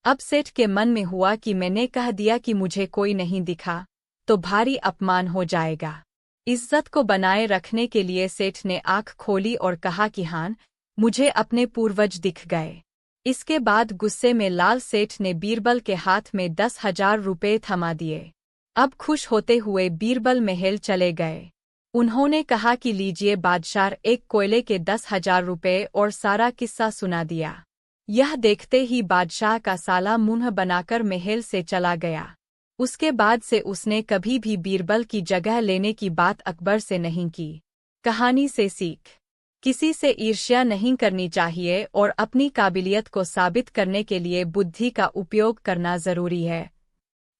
अब सेठ के मन में हुआ कि मैंने कह दिया कि मुझे कोई नहीं दिखा तो भारी अपमान हो जाएगा। इज्जत को बनाए रखने के लिए सेठ ने आंख खोली और कहा कि हाँ, मुझे अपने पूर्वज दिख गए। इसके बाद गुस्से में लाल सेठ ने बीरबल के हाथ में 10,000 रुपये थमा दिए। अब खुश होते हुए बीरबल महल चले गए। उन्होंने कहा कि लीजिए बादशाह, एक कोयले के 10,000 रुपये, और सारा किस्सा सुना दिया। यह देखते ही बादशाह का साला मुंह बनाकर महल से चला गया। उसके बाद से उसने कभी भी बीरबल की जगह लेने की बात अकबर से नहीं की। कहानी से सीख। किसी से ईर्ष्या नहीं करनी चाहिए और अपनी काबिलियत को साबित करने के लिए बुद्धि का उपयोग करना जरूरी है।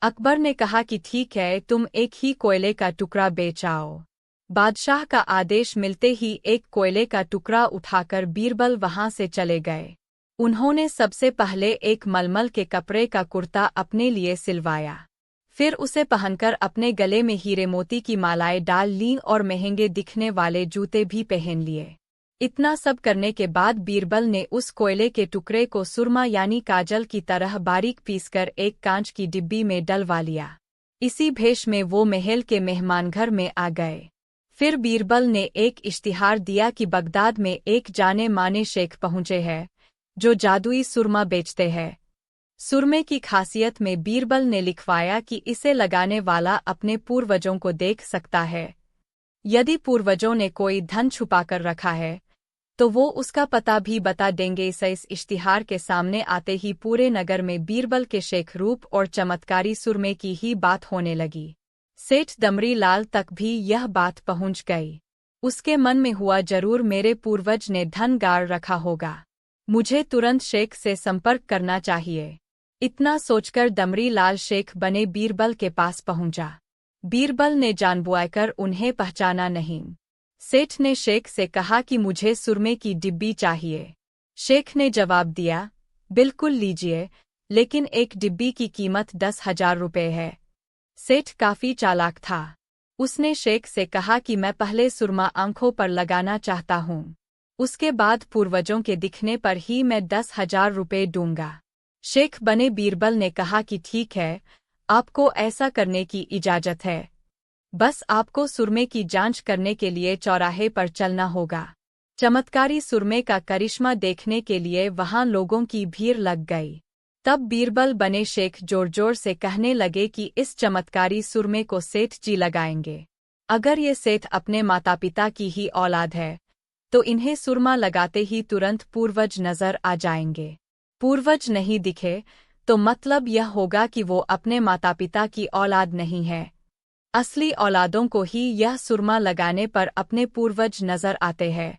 अकबर ने कहा कि ठीक है, तुम एक ही कोयले का टुकड़ा बेच आओ। बादशाह का आदेश मिलते ही एक कोयले का टुकड़ा उठाकर बीरबल वहां से चले गए। उन्होंने सबसे पहले एक मलमल के कपड़े का कुर्ता अपने लिए सिलवाया। फिर उसे पहनकर अपने गले में हीरे मोती की मालाएं डाल लीं और महंगे दिखने वाले जूते भी पहन लिए। इतना सब करने के बाद बीरबल ने उस कोयले के टुकड़े को सुरमा यानी काजल की तरह बारीक पीसकर एक कांच की डिब्बी में डलवा लिया। इसी भेष में वो महल के मेहमानघर में आ गए। फिर बीरबल ने एक इश्तिहार दिया कि बगदाद में एक जाने माने शेख पहुंचे हैं जो जादुई सुरमा बेचते हैं। सुरमे की खासियत में बीरबल ने लिखवाया कि इसे लगाने वाला अपने पूर्वजों को देख सकता है। यदि पूर्वजों ने कोई धन छुपाकर रखा है तो वो उसका पता भी बता देंगे। इस इश्तिहार के सामने आते ही पूरे नगर में बीरबल के शेख रूप और चमत्कारी सुरमे की ही बात होने लगी। सेठ दमरी लाल तक भी यह बात पहुंच गई। उसके मन में हुआ, जरूर मेरे पूर्वज ने धन गाड़ रखा होगा, मुझे तुरंत शेख से संपर्क करना चाहिए। इतना सोचकर दमरी लाल शेख बने बीरबल के पास पहुंचा। बीरबल ने जानबूझकर उन्हें पहचाना नहीं। सेठ ने शेख से कहा कि मुझे सुरमे की डिब्बी चाहिए। शेख ने जवाब दिया, बिल्कुल लीजिए, लेकिन एक डिब्बी की कीमत 10,000 रुपये है। सेठ काफी चालाक था। उसने शेख से कहा कि मैं पहले सुरमा आंखों पर लगाना चाहता हूँ, उसके बाद पूर्वजों के दिखने पर ही मैं 10,000 रुपये दूंगा। शेख बने बीरबल ने कहा कि ठीक है, आपको ऐसा करने की इजाजत है। बस आपको सुरमे की जांच करने के लिए चौराहे पर चलना होगा। चमत्कारी सुरमे का करिश्मा देखने के लिए वहां लोगों की भीड़ लग गई। तब बीरबल बने शेख जोर जोर से कहने लगे कि इस चमत्कारी सुरमे को सेठ जी लगाएंगे। अगर ये सेठ अपने माता पिता की ही औलाद है तो इन्हें सुरमा लगाते ही तुरंत पूर्वज नजर आ जाएंगे। पूर्वज नहीं दिखे तो मतलब यह होगा कि वो अपने माता पिता की औलाद नहीं है। असली औलादों को ही यह सुरमा लगाने पर अपने पूर्वज नजर आते हैं।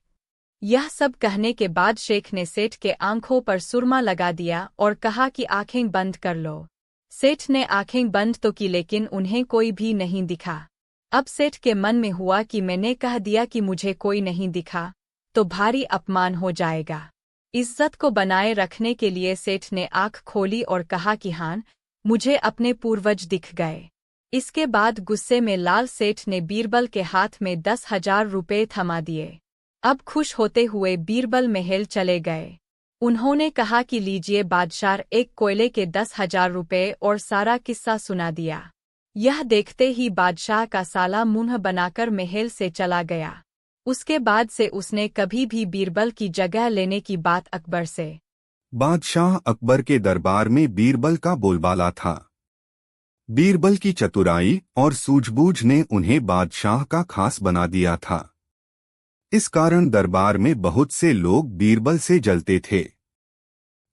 यह सब कहने के बाद शेख ने सेठ के आंखों पर सुरमा लगा दिया और कहा कि आंखें बंद कर लो। सेठ ने आंखें बंद तो की लेकिन उन्हें कोई भी नहीं दिखा। अब सेठ के मन में हुआ कि मैंने कह दिया कि मुझे कोई नहीं दिखा तो भारी अपमान हो जाएगा। इज्जत को बनाए रखने के लिए सेठ ने आंख खोली और कहा कि हाँ, मुझे अपने पूर्वज दिख गए। इसके बाद गुस्से में लाल सेठ ने बीरबल के हाथ में 10,000 रुपये थमा दिए। अब खुश होते हुए बीरबल महल चले गए। उन्होंने कहा कि लीजिए बादशाह, एक कोयले के 10,000 रुपये, और सारा किस्सा सुना दिया। यह देखते ही बादशाह का साला मुंह बनाकर महल से चला गया। उसके बाद से उसने कभी भी बीरबल की जगह लेने की बात अकबर से। बादशाह अकबर के दरबार में बीरबल का बोलबाला था। बीरबल की चतुराई और सूझबूझ ने उन्हें बादशाह का खास बना दिया था। इस कारण दरबार में बहुत से लोग बीरबल से जलते थे।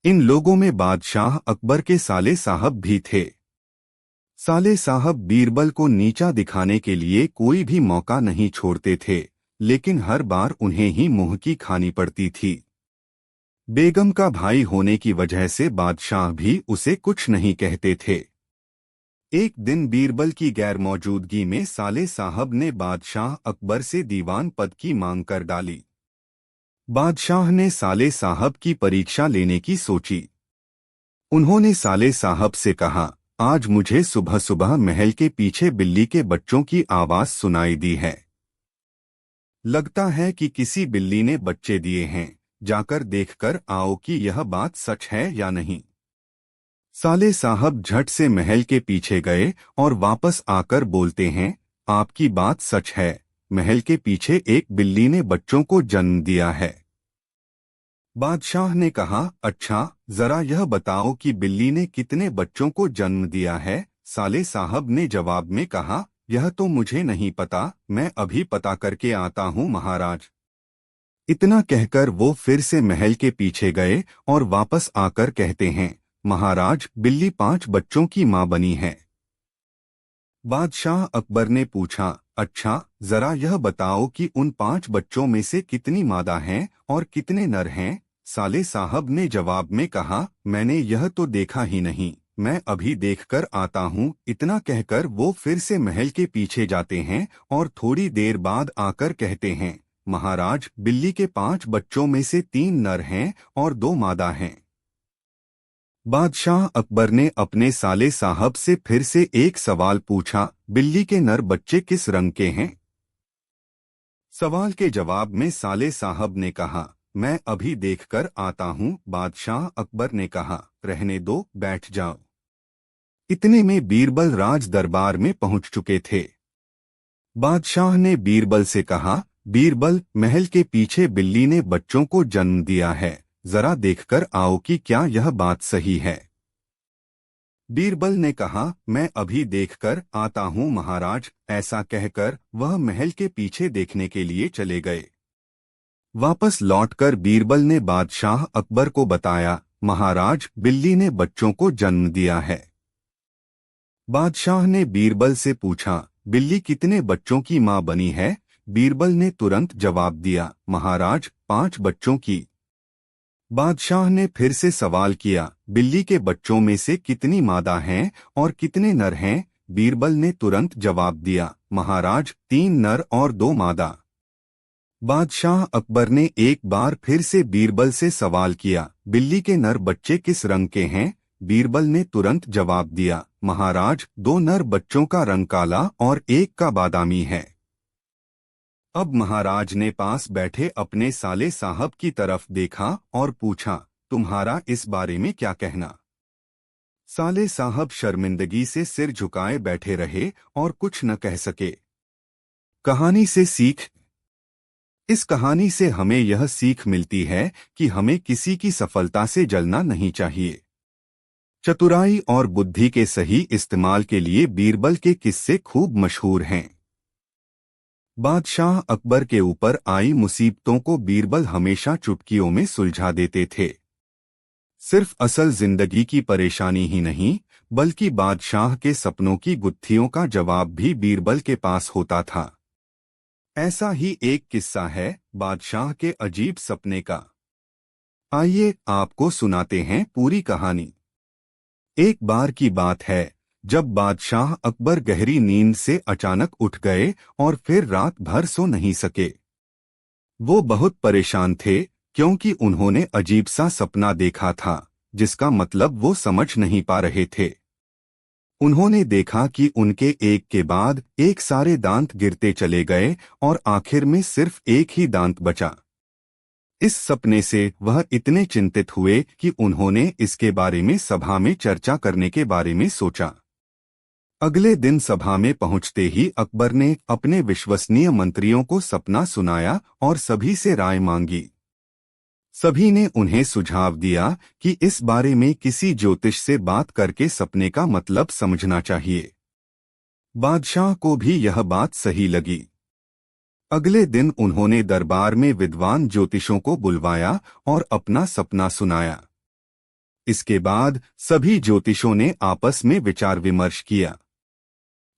इन लोगों में बादशाह अकबर के साले साहब भी थे। साले साहब बीरबल को नीचा दिखाने के लिए कोई भी मौका नहीं छोड़ते थे, लेकिन हर बार उन्हें ही मुंह की खानी पड़ती थी। बेगम का भाई होने की वजह से बादशाह भी उसे कुछ नहीं कहते थे। एक दिन बीरबल की गैर मौजूदगी में साले साहब ने बादशाह अकबर से दीवान पद की मांग कर डाली। बादशाह ने साले साहब की परीक्षा लेने की सोची। उन्होंने साले साहब से कहा, आज मुझे सुबह सुबह महल के पीछे बिल्ली के बच्चों की आवाज सुनाई दी है। लगता है कि किसी बिल्ली ने बच्चे दिए हैं, जाकर देखकर आओ कि यह बात सच है या नहीं। साले साहब झट से महल के पीछे गए और वापस आकर बोलते हैं, आपकी बात सच है, महल के पीछे एक बिल्ली ने बच्चों को जन्म दिया है। बादशाह ने कहा, अच्छा, जरा यह बताओ कि बिल्ली ने कितने बच्चों को जन्म दिया है। साले साहब ने जवाब में कहा, यह तो मुझे नहीं पता, मैं अभी पता करके आता हूँ महाराज। इतना कहकर वो फिर से महल के पीछे गए और वापस आकर कहते हैं, महाराज, बिल्ली 5 बच्चों की मां बनी है। बादशाह अकबर ने पूछा, अच्छा, जरा यह बताओ कि उन 5 बच्चों में से कितनी मादा हैं और कितने नर हैं। साले साहब ने जवाब में कहा, मैंने यह तो देखा ही नहीं, मैं अभी देखकर आता हूँ। इतना कहकर वो फिर से महल के पीछे जाते हैं और थोड़ी देर बाद आकर कहते हैं, महाराज, बिल्ली के 5 बच्चों में से 3 नर हैं और 2 मादा हैं। बादशाह अकबर ने अपने साले साहब से फिर से एक सवाल पूछा, बिल्ली के नर बच्चे किस रंग के हैं। सवाल के जवाब में साले साहब ने कहा, मैं अभी देखकर आता हूँ। बादशाह अकबर ने कहा, रहने दो, बैठ जाओ। इतने में बीरबल राज दरबार में पहुंच चुके थे। बादशाह ने बीरबल से कहा, बीरबल, महल के पीछे बिल्ली ने बच्चों को जन्म दिया है, जरा देखकर आओ कि क्या यह बात सही है। बीरबल ने कहा, मैं अभी देखकर आता हूँ महाराज। ऐसा कहकर वह महल के पीछे देखने के लिए चले गए। वापस लौटकर बीरबल ने बादशाह अकबर को बताया, महाराज, बिल्ली ने बच्चों को जन्म दिया है। बादशाह ने बीरबल से पूछा, बिल्ली कितने बच्चों की मां बनी है। बीरबल ने तुरंत जवाब दिया, महाराज, 5 बच्चों की। बादशाह ने फिर से सवाल किया, बिल्ली के बच्चों में से कितनी मादा हैं और कितने नर हैं। बीरबल ने तुरंत जवाब दिया, महाराज, 3 नर और 2 मादा। बादशाह अकबर ने एक बार फिर से बीरबल से सवाल किया, बिल्ली के नर बच्चे किस रंग के हैं। बीरबल ने तुरंत जवाब दिया, महाराज, 2 नर बच्चों का रंग काला और एक का बादामी है। अब महाराज ने पास बैठे अपने साले साहब की तरफ देखा और पूछा, तुम्हारा इस बारे में क्या कहना। साले साहब शर्मिंदगी से सिर झुकाए बैठे रहे और कुछ न कह सके। कहानी से सीख। इस कहानी से हमें यह सीख मिलती है कि हमें किसी की सफलता से जलना नहीं चाहिए। चतुराई और बुद्धि के सही इस्तेमाल के लिए बीरबल के किस्से खूब मशहूर हैं। बादशाह अकबर के ऊपर आई मुसीबतों को बीरबल हमेशा चुटकियों में सुलझा देते थे। सिर्फ असल जिंदगी की परेशानी ही नहीं, बल्कि बादशाह के सपनों की गुत्थियों का जवाब भी बीरबल के पास होता था। ऐसा ही एक किस्सा है बादशाह के अजीब सपने का। आइए आपको सुनाते हैं पूरी कहानी। एक बार की बात है जब बादशाह अकबर गहरी नींद से अचानक उठ गए और फिर रात भर सो नहीं सके। वो बहुत परेशान थे क्योंकि उन्होंने अजीब सा सपना देखा था जिसका मतलब वो समझ नहीं पा रहे थे। उन्होंने देखा कि उनके एक के बाद एक सारे दांत गिरते चले गए और आखिर में सिर्फ एक ही दांत बचा। इस सपने से वह इतने चिंतित हुए कि उन्होंने इसके बारे में सभा में चर्चा करने के बारे में सोचा। अगले दिन सभा में पहुंचते ही अकबर ने अपने विश्वसनीय मंत्रियों को सपना सुनाया और सभी से राय मांगी। सभी ने उन्हें सुझाव दिया कि इस बारे में किसी ज्योतिष से बात करके सपने का मतलब समझना चाहिए। बादशाह को भी यह बात सही लगी। अगले दिन उन्होंने दरबार में विद्वान ज्योतिषों को बुलवाया और अपना सपना सुनाया। इसके बाद सभी ज्योतिषों ने आपस में विचार विमर्श किया।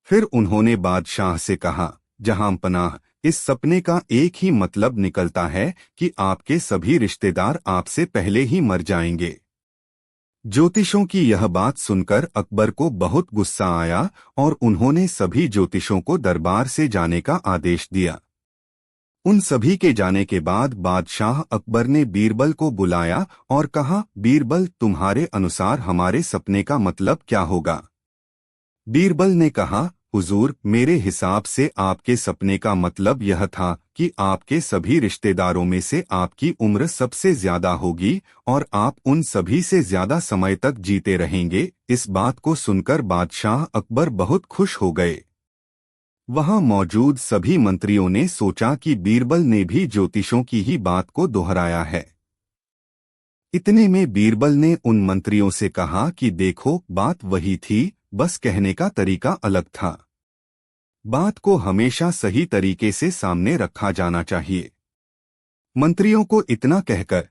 फिर उन्होंने बादशाह से कहा, जहांपनाह, इस सपने का एक ही मतलब निकलता है कि आपके सभी रिश्तेदार आपसे पहले ही मर जाएंगे। ज्योतिषों की यह बात सुनकर अकबर को बहुत गुस्सा आया और उन्होंने सभी ज्योतिषों को दरबार से जाने का आदेश दिया। उन सभी के जाने के बाद बादशाह अकबर ने बीरबल को बुलाया और कहा, बीरबल, तुम्हारे अनुसार हमारे सपने का मतलब क्या होगा? बीरबल ने कहा, हुजूर, मेरे हिसाब से आपके सपने का मतलब यह था कि आपके सभी रिश्तेदारों में से आपकी उम्र सबसे ज्यादा होगी और आप उन सभी से ज्यादा समय तक जीते रहेंगे। इस बात को सुनकर बादशाह अकबर बहुत खुश हो गए। वहां मौजूद सभी मंत्रियों ने सोचा कि बीरबल ने भी ज्योतिषों की ही बात को दोहराया है। इतने में बीरबल ने उन मंत्रियों से कहा कि देखो, बात वही थी, बस कहने का तरीका अलग था। बात को हमेशा सही तरीके से सामने रखा जाना चाहिए। मंत्रियों को इतना कहकर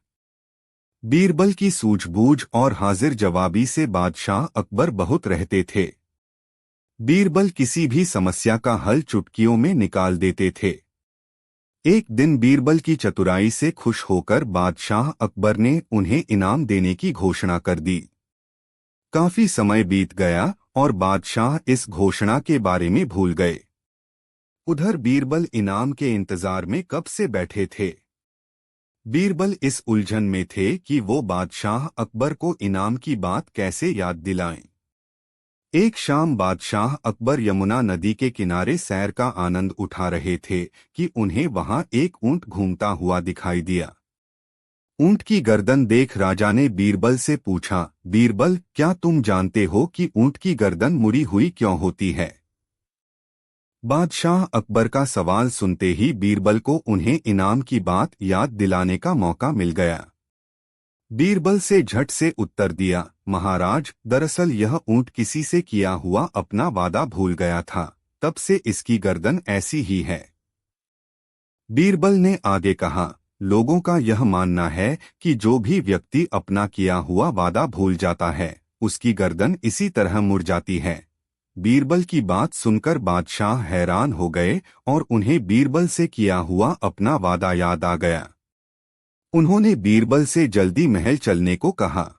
बीरबल की सूझबूझ और हाजिर जवाबी से बादशाह अकबर बहुत रहते थे। बीरबल किसी भी समस्या का हल चुटकियों में निकाल देते थे। एक दिन बीरबल की चतुराई से खुश होकर बादशाह अकबर ने उन्हें इनाम देने की घोषणा कर दी। काफी समय बीत गया और बादशाह इस घोषणा के बारे में भूल गए। उधर बीरबल इनाम के इंतजार में कब से बैठे थे। बीरबल इस उलझन में थे कि वो बादशाह अकबर को इनाम की बात कैसे याद दिलाएं। एक शाम बादशाह अकबर यमुना नदी के किनारे सैर का आनंद उठा रहे थे कि उन्हें वहां एक ऊंट घूमता हुआ दिखाई दिया। ऊंट की गर्दन देख राजा ने बीरबल से पूछा, बीरबल, क्या तुम जानते हो कि ऊंट की गर्दन मुड़ी हुई क्यों होती है? बादशाह अकबर का सवाल सुनते ही बीरबल को उन्हें इनाम की बात याद दिलाने का मौका मिल गया। बीरबल से झट से उत्तर दिया, महाराज, दरअसल यह ऊंट किसी से किया हुआ अपना वादा भूल गया था, तब से इसकी गर्दन ऐसी ही है। बीरबल ने आगे कहा, लोगों का यह मानना है कि जो भी व्यक्ति अपना किया हुआ वादा भूल जाता है, उसकी गर्दन इसी तरह मुड़ जाती है। बीरबल की बात सुनकर बादशाह हैरान हो गए और उन्हें बीरबल से किया हुआ अपना वादा याद आ गया। उन्होंने बीरबल से जल्दी महल चलने को कहा।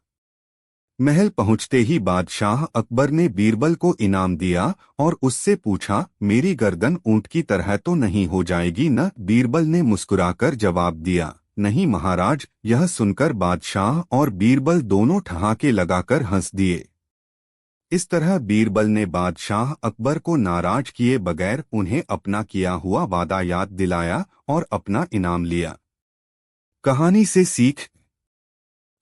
महल पहुंचते ही बादशाह अकबर ने बीरबल को इनाम दिया और उससे पूछा, मेरी गर्दन ऊंट की तरह तो नहीं हो जाएगी न? बीरबल ने मुस्कुराकर जवाब दिया, नहीं महाराज। यह सुनकर बादशाह और बीरबल दोनों ठहाके लगाकर हंस दिए। इस तरह बीरबल ने बादशाह अकबर को नाराज किए बगैर उन्हें अपना किया हुआ वादा याद दिलाया और अपना इनाम लिया। कहानी से सीख।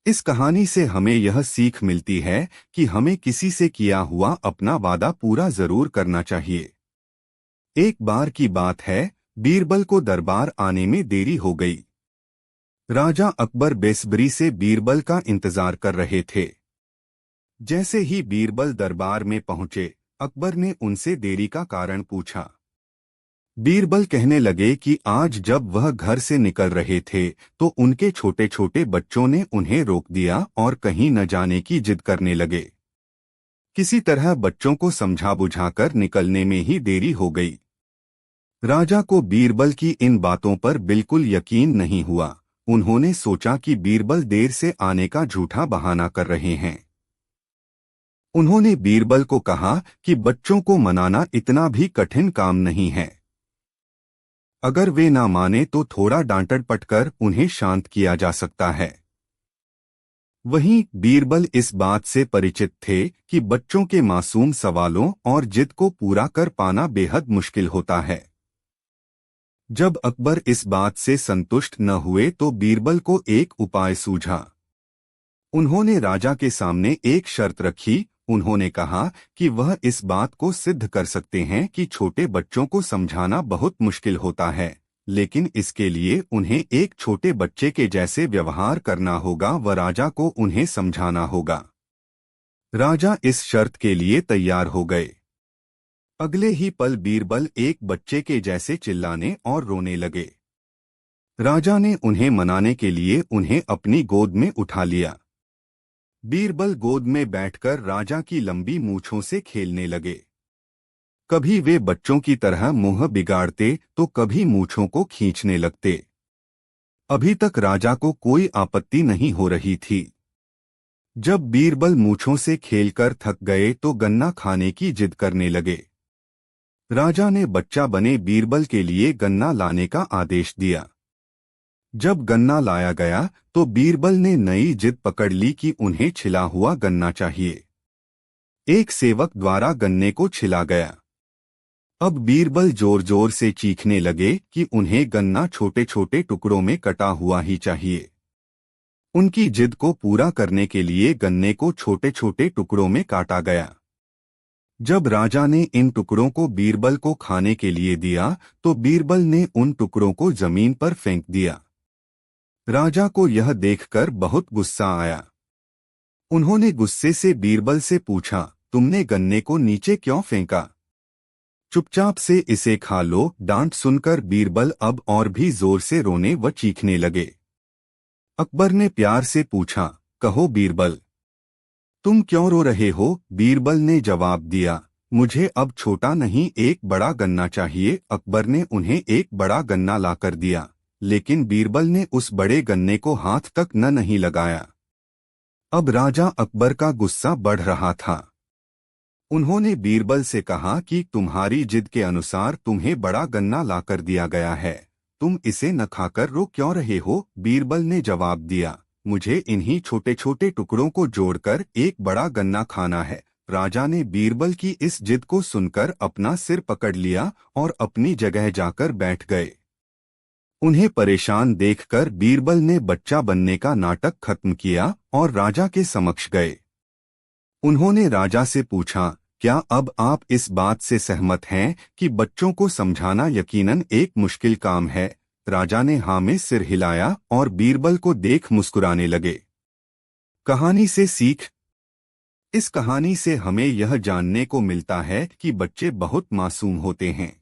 इस कहानी से हमें यह सीख मिलती है कि हमें किसी से किया हुआ अपना वादा पूरा जरूर करना चाहिए। एक बार की बात है, बीरबल को दरबार आने में देरी हो गई। राजा अकबर बेसब्री से बीरबल का इंतजार कर रहे थे। जैसे ही बीरबल दरबार में पहुंचे, अकबर ने उनसे देरी का कारण पूछा। बीरबल कहने लगे कि आज जब वह घर से निकल रहे थे तो उनके छोटे छोटे बच्चों ने उन्हें रोक दिया और कहीं न जाने की जिद करने लगे। किसी तरह बच्चों को समझा बुझाकर निकलने में ही देरी हो गई। राजा को बीरबल की इन बातों पर बिल्कुल यकीन नहीं हुआ। उन्होंने सोचा कि बीरबल देर से आने का झूठा बहाना कर रहे हैं। उन्होंने बीरबल को कहा कि बच्चों को मनाना इतना भी कठिन काम नहीं है। अगर वे ना माने तो थोड़ा डांट पटकर उन्हें शांत किया जा सकता है। वहीं बीरबल इस बात से परिचित थे कि बच्चों के मासूम सवालों और जिद को पूरा कर पाना बेहद मुश्किल होता है। जब अकबर इस बात से संतुष्ट न हुए तो बीरबल को एक उपाय सूझा। उन्होंने राजा के सामने एक शर्त रखी। उन्होंने कहा कि वह इस बात को सिद्ध कर सकते हैं कि छोटे बच्चों को समझाना बहुत मुश्किल होता है, लेकिन इसके लिए उन्हें एक छोटे बच्चे के जैसे व्यवहार करना होगा व राजा को उन्हें समझाना होगा। राजा इस शर्त के लिए तैयार हो गए। अगले ही पल बीरबल एक बच्चे के जैसे चिल्लाने और रोने लगे। राजा ने उन्हें मनाने के लिए उन्हें अपनी गोद में उठा लिया। बीरबल गोद में बैठकर राजा की लंबी मूंछों से खेलने लगे। कभी वे बच्चों की तरह मुंह बिगाड़ते तो कभी मूंछों को खींचने लगते। अभी तक राजा को कोई आपत्ति नहीं हो रही थी। जब बीरबल मूंछों से खेलकर थक गए तो गन्ना खाने की जिद करने लगे। राजा ने बच्चा बने बीरबल के लिए गन्ना लाने का आदेश दिया। जब गन्ना लाया गया तो बीरबल ने नई जिद पकड़ ली कि उन्हें छिला हुआ गन्ना चाहिए। एक सेवक द्वारा गन्ने को छिला गया। अब बीरबल जोर जोर से चीखने लगे कि उन्हें गन्ना छोटे छोटे टुकड़ों में कटा हुआ ही चाहिए। उनकी जिद को पूरा करने के लिए गन्ने को छोटे छोटे टुकड़ों में काटा गया। जब राजा ने इन टुकड़ों को बीरबल को खाने के लिए दिया तो बीरबल ने उन टुकड़ों को जमीन पर फेंक दिया। राजा को यह देखकर बहुत गुस्सा आया। उन्होंने गुस्से से बीरबल से पूछा, तुमने गन्ने को नीचे क्यों फेंका? चुपचाप से इसे खा लो। डांट सुनकर बीरबल अब और भी जोर से रोने व चीखने लगे। अकबर ने प्यार से पूछा, कहो बीरबल, तुम क्यों रो रहे हो? बीरबल ने जवाब दिया, मुझे अब छोटा नहीं एक बड़ा गन्ना चाहिए। अकबर ने उन्हें एक बड़ा गन्ना लाकर दिया, लेकिन बीरबल ने उस बड़े गन्ने को हाथ तक न नहीं लगाया। अब राजा अकबर का गुस्सा बढ़ रहा था। उन्होंने बीरबल से कहा कि तुम्हारी जिद के अनुसार तुम्हें बड़ा गन्ना लाकर दिया गया है, तुम इसे न खाकर रो क्यों रहे हो? बीरबल ने जवाब दिया, मुझे इन्हीं छोटे छोटे टुकड़ों को जोड़कर एक बड़ा गन्ना खाना है। राजा ने बीरबल की इस जिद को सुनकर अपना सिर पकड़ लिया और अपनी जगह जाकर बैठ गए। उन्हें परेशान देखकर बीरबल ने बच्चा बनने का नाटक खत्म किया और राजा के समक्ष गए। उन्होंने राजा से पूछा, क्या अब आप इस बात से सहमत हैं कि बच्चों को समझाना यकीनन एक मुश्किल काम है? राजा ने हाँ में सिर हिलाया और बीरबल को देख मुस्कुराने लगे। कहानी से सीख। इस कहानी से हमें यह जानने को मिलता है कि बच्चे बहुत मासूम होते हैं।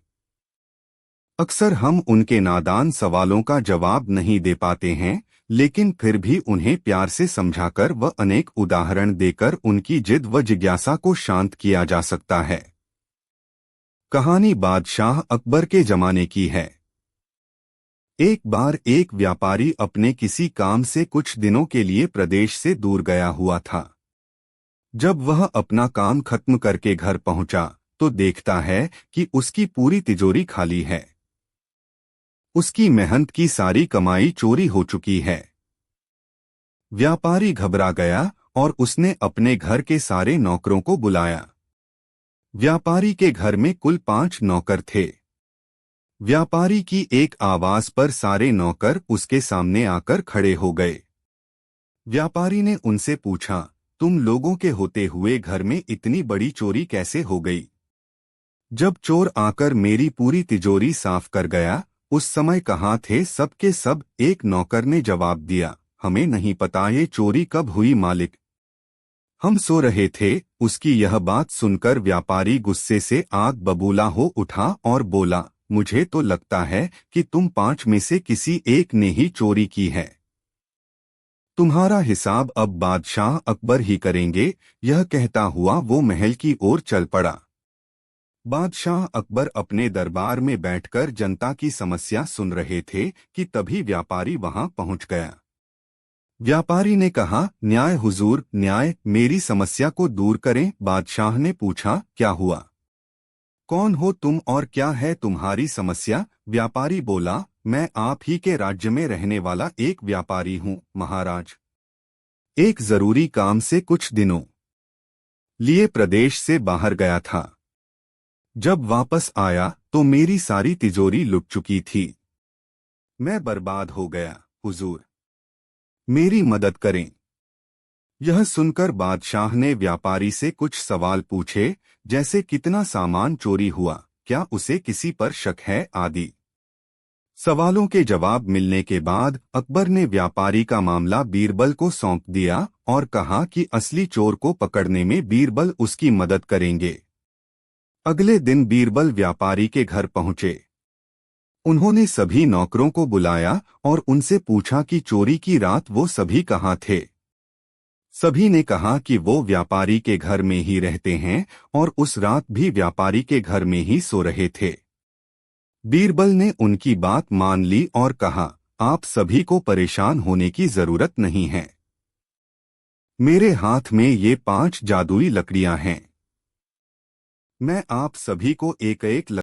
अक्सर हम उनके नादान सवालों का जवाब नहीं दे पाते हैं, लेकिन फिर भी उन्हें प्यार से समझाकर व अनेक उदाहरण देकर उनकी जिद व जिज्ञासा को शांत किया जा सकता है। कहानी बादशाह अकबर के जमाने की है। एक बार एक व्यापारी अपने किसी काम से कुछ दिनों के लिए प्रदेश से दूर गया हुआ था। जब वह अपना काम खत्म करके घर पहुंचा तो देखता है कि उसकी पूरी तिजोरी खाली है। उसकी मेहनत की सारी कमाई चोरी हो चुकी है। व्यापारी घबरा गया और उसने अपने घर के सारे नौकरों को बुलाया। व्यापारी के घर में कुल 5 नौकर थे। व्यापारी की एक आवाज पर सारे नौकर उसके सामने आकर खड़े हो गए। व्यापारी ने उनसे पूछा, तुम लोगों के होते हुए घर में इतनी बड़ी चोरी कैसे हो गई? जब चोर आकर मेरी पूरी तिजोरी साफ कर गया, उस समय कहाँ थे सब के सब? एक नौकर ने जवाब दिया, हमें नहीं पता ये चोरी कब हुई मालिक, हम सो रहे थे। उसकी यह बात सुनकर व्यापारी गुस्से से आग बबूला हो उठा और बोला, मुझे तो लगता है कि तुम 5 में से किसी एक ने ही चोरी की है। तुम्हारा हिसाब अब बादशाह अकबर ही करेंगे। यह कहता हुआ वो महल की ओर चल पड़ा। बादशाह अकबर अपने दरबार में बैठकर जनता की समस्या सुन रहे थे कि तभी व्यापारी वहां पहुंच गया। व्यापारी ने कहा, न्याय हुजूर, न्याय, मेरी समस्या को दूर करें। बादशाह ने पूछा, क्या हुआ? कौन हो तुम और क्या है तुम्हारी समस्या? व्यापारी बोला, मैं आप ही के राज्य में रहने वाला एक व्यापारी हूँ महाराज। एक जरूरी काम से कुछ दिनों लिए प्रदेश से बाहर गया था। जब वापस आया तो मेरी सारी तिजोरी लुट चुकी थी। मैं बर्बाद हो गया, हुजूर, मेरी मदद करें। यह सुनकर बादशाह ने व्यापारी से कुछ सवाल पूछे, जैसे कितना सामान चोरी हुआ, क्या उसे किसी पर शक है आदि। सवालों के जवाब मिलने के बाद अकबर ने व्यापारी का मामला बीरबल को सौंप दिया और कहा कि असली चोर को पकड़ने में बीरबल उसकी मदद करेंगे। अगले दिन बीरबल व्यापारी के घर पहुंचे। उन्होंने सभी नौकरों को बुलाया और उनसे पूछा कि चोरी की रात वो सभी कहाँ थे। सभी ने कहा कि वो व्यापारी के घर में ही रहते हैं और उस रात भी व्यापारी के घर में ही सो रहे थे। बीरबल ने उनकी बात मान ली और कहा, आप सभी को परेशान होने की जरूरत नहीं है। मेरे हाथ में ये 5 जादुई लकड़ियां हैं। मैं आप सभी को एक एक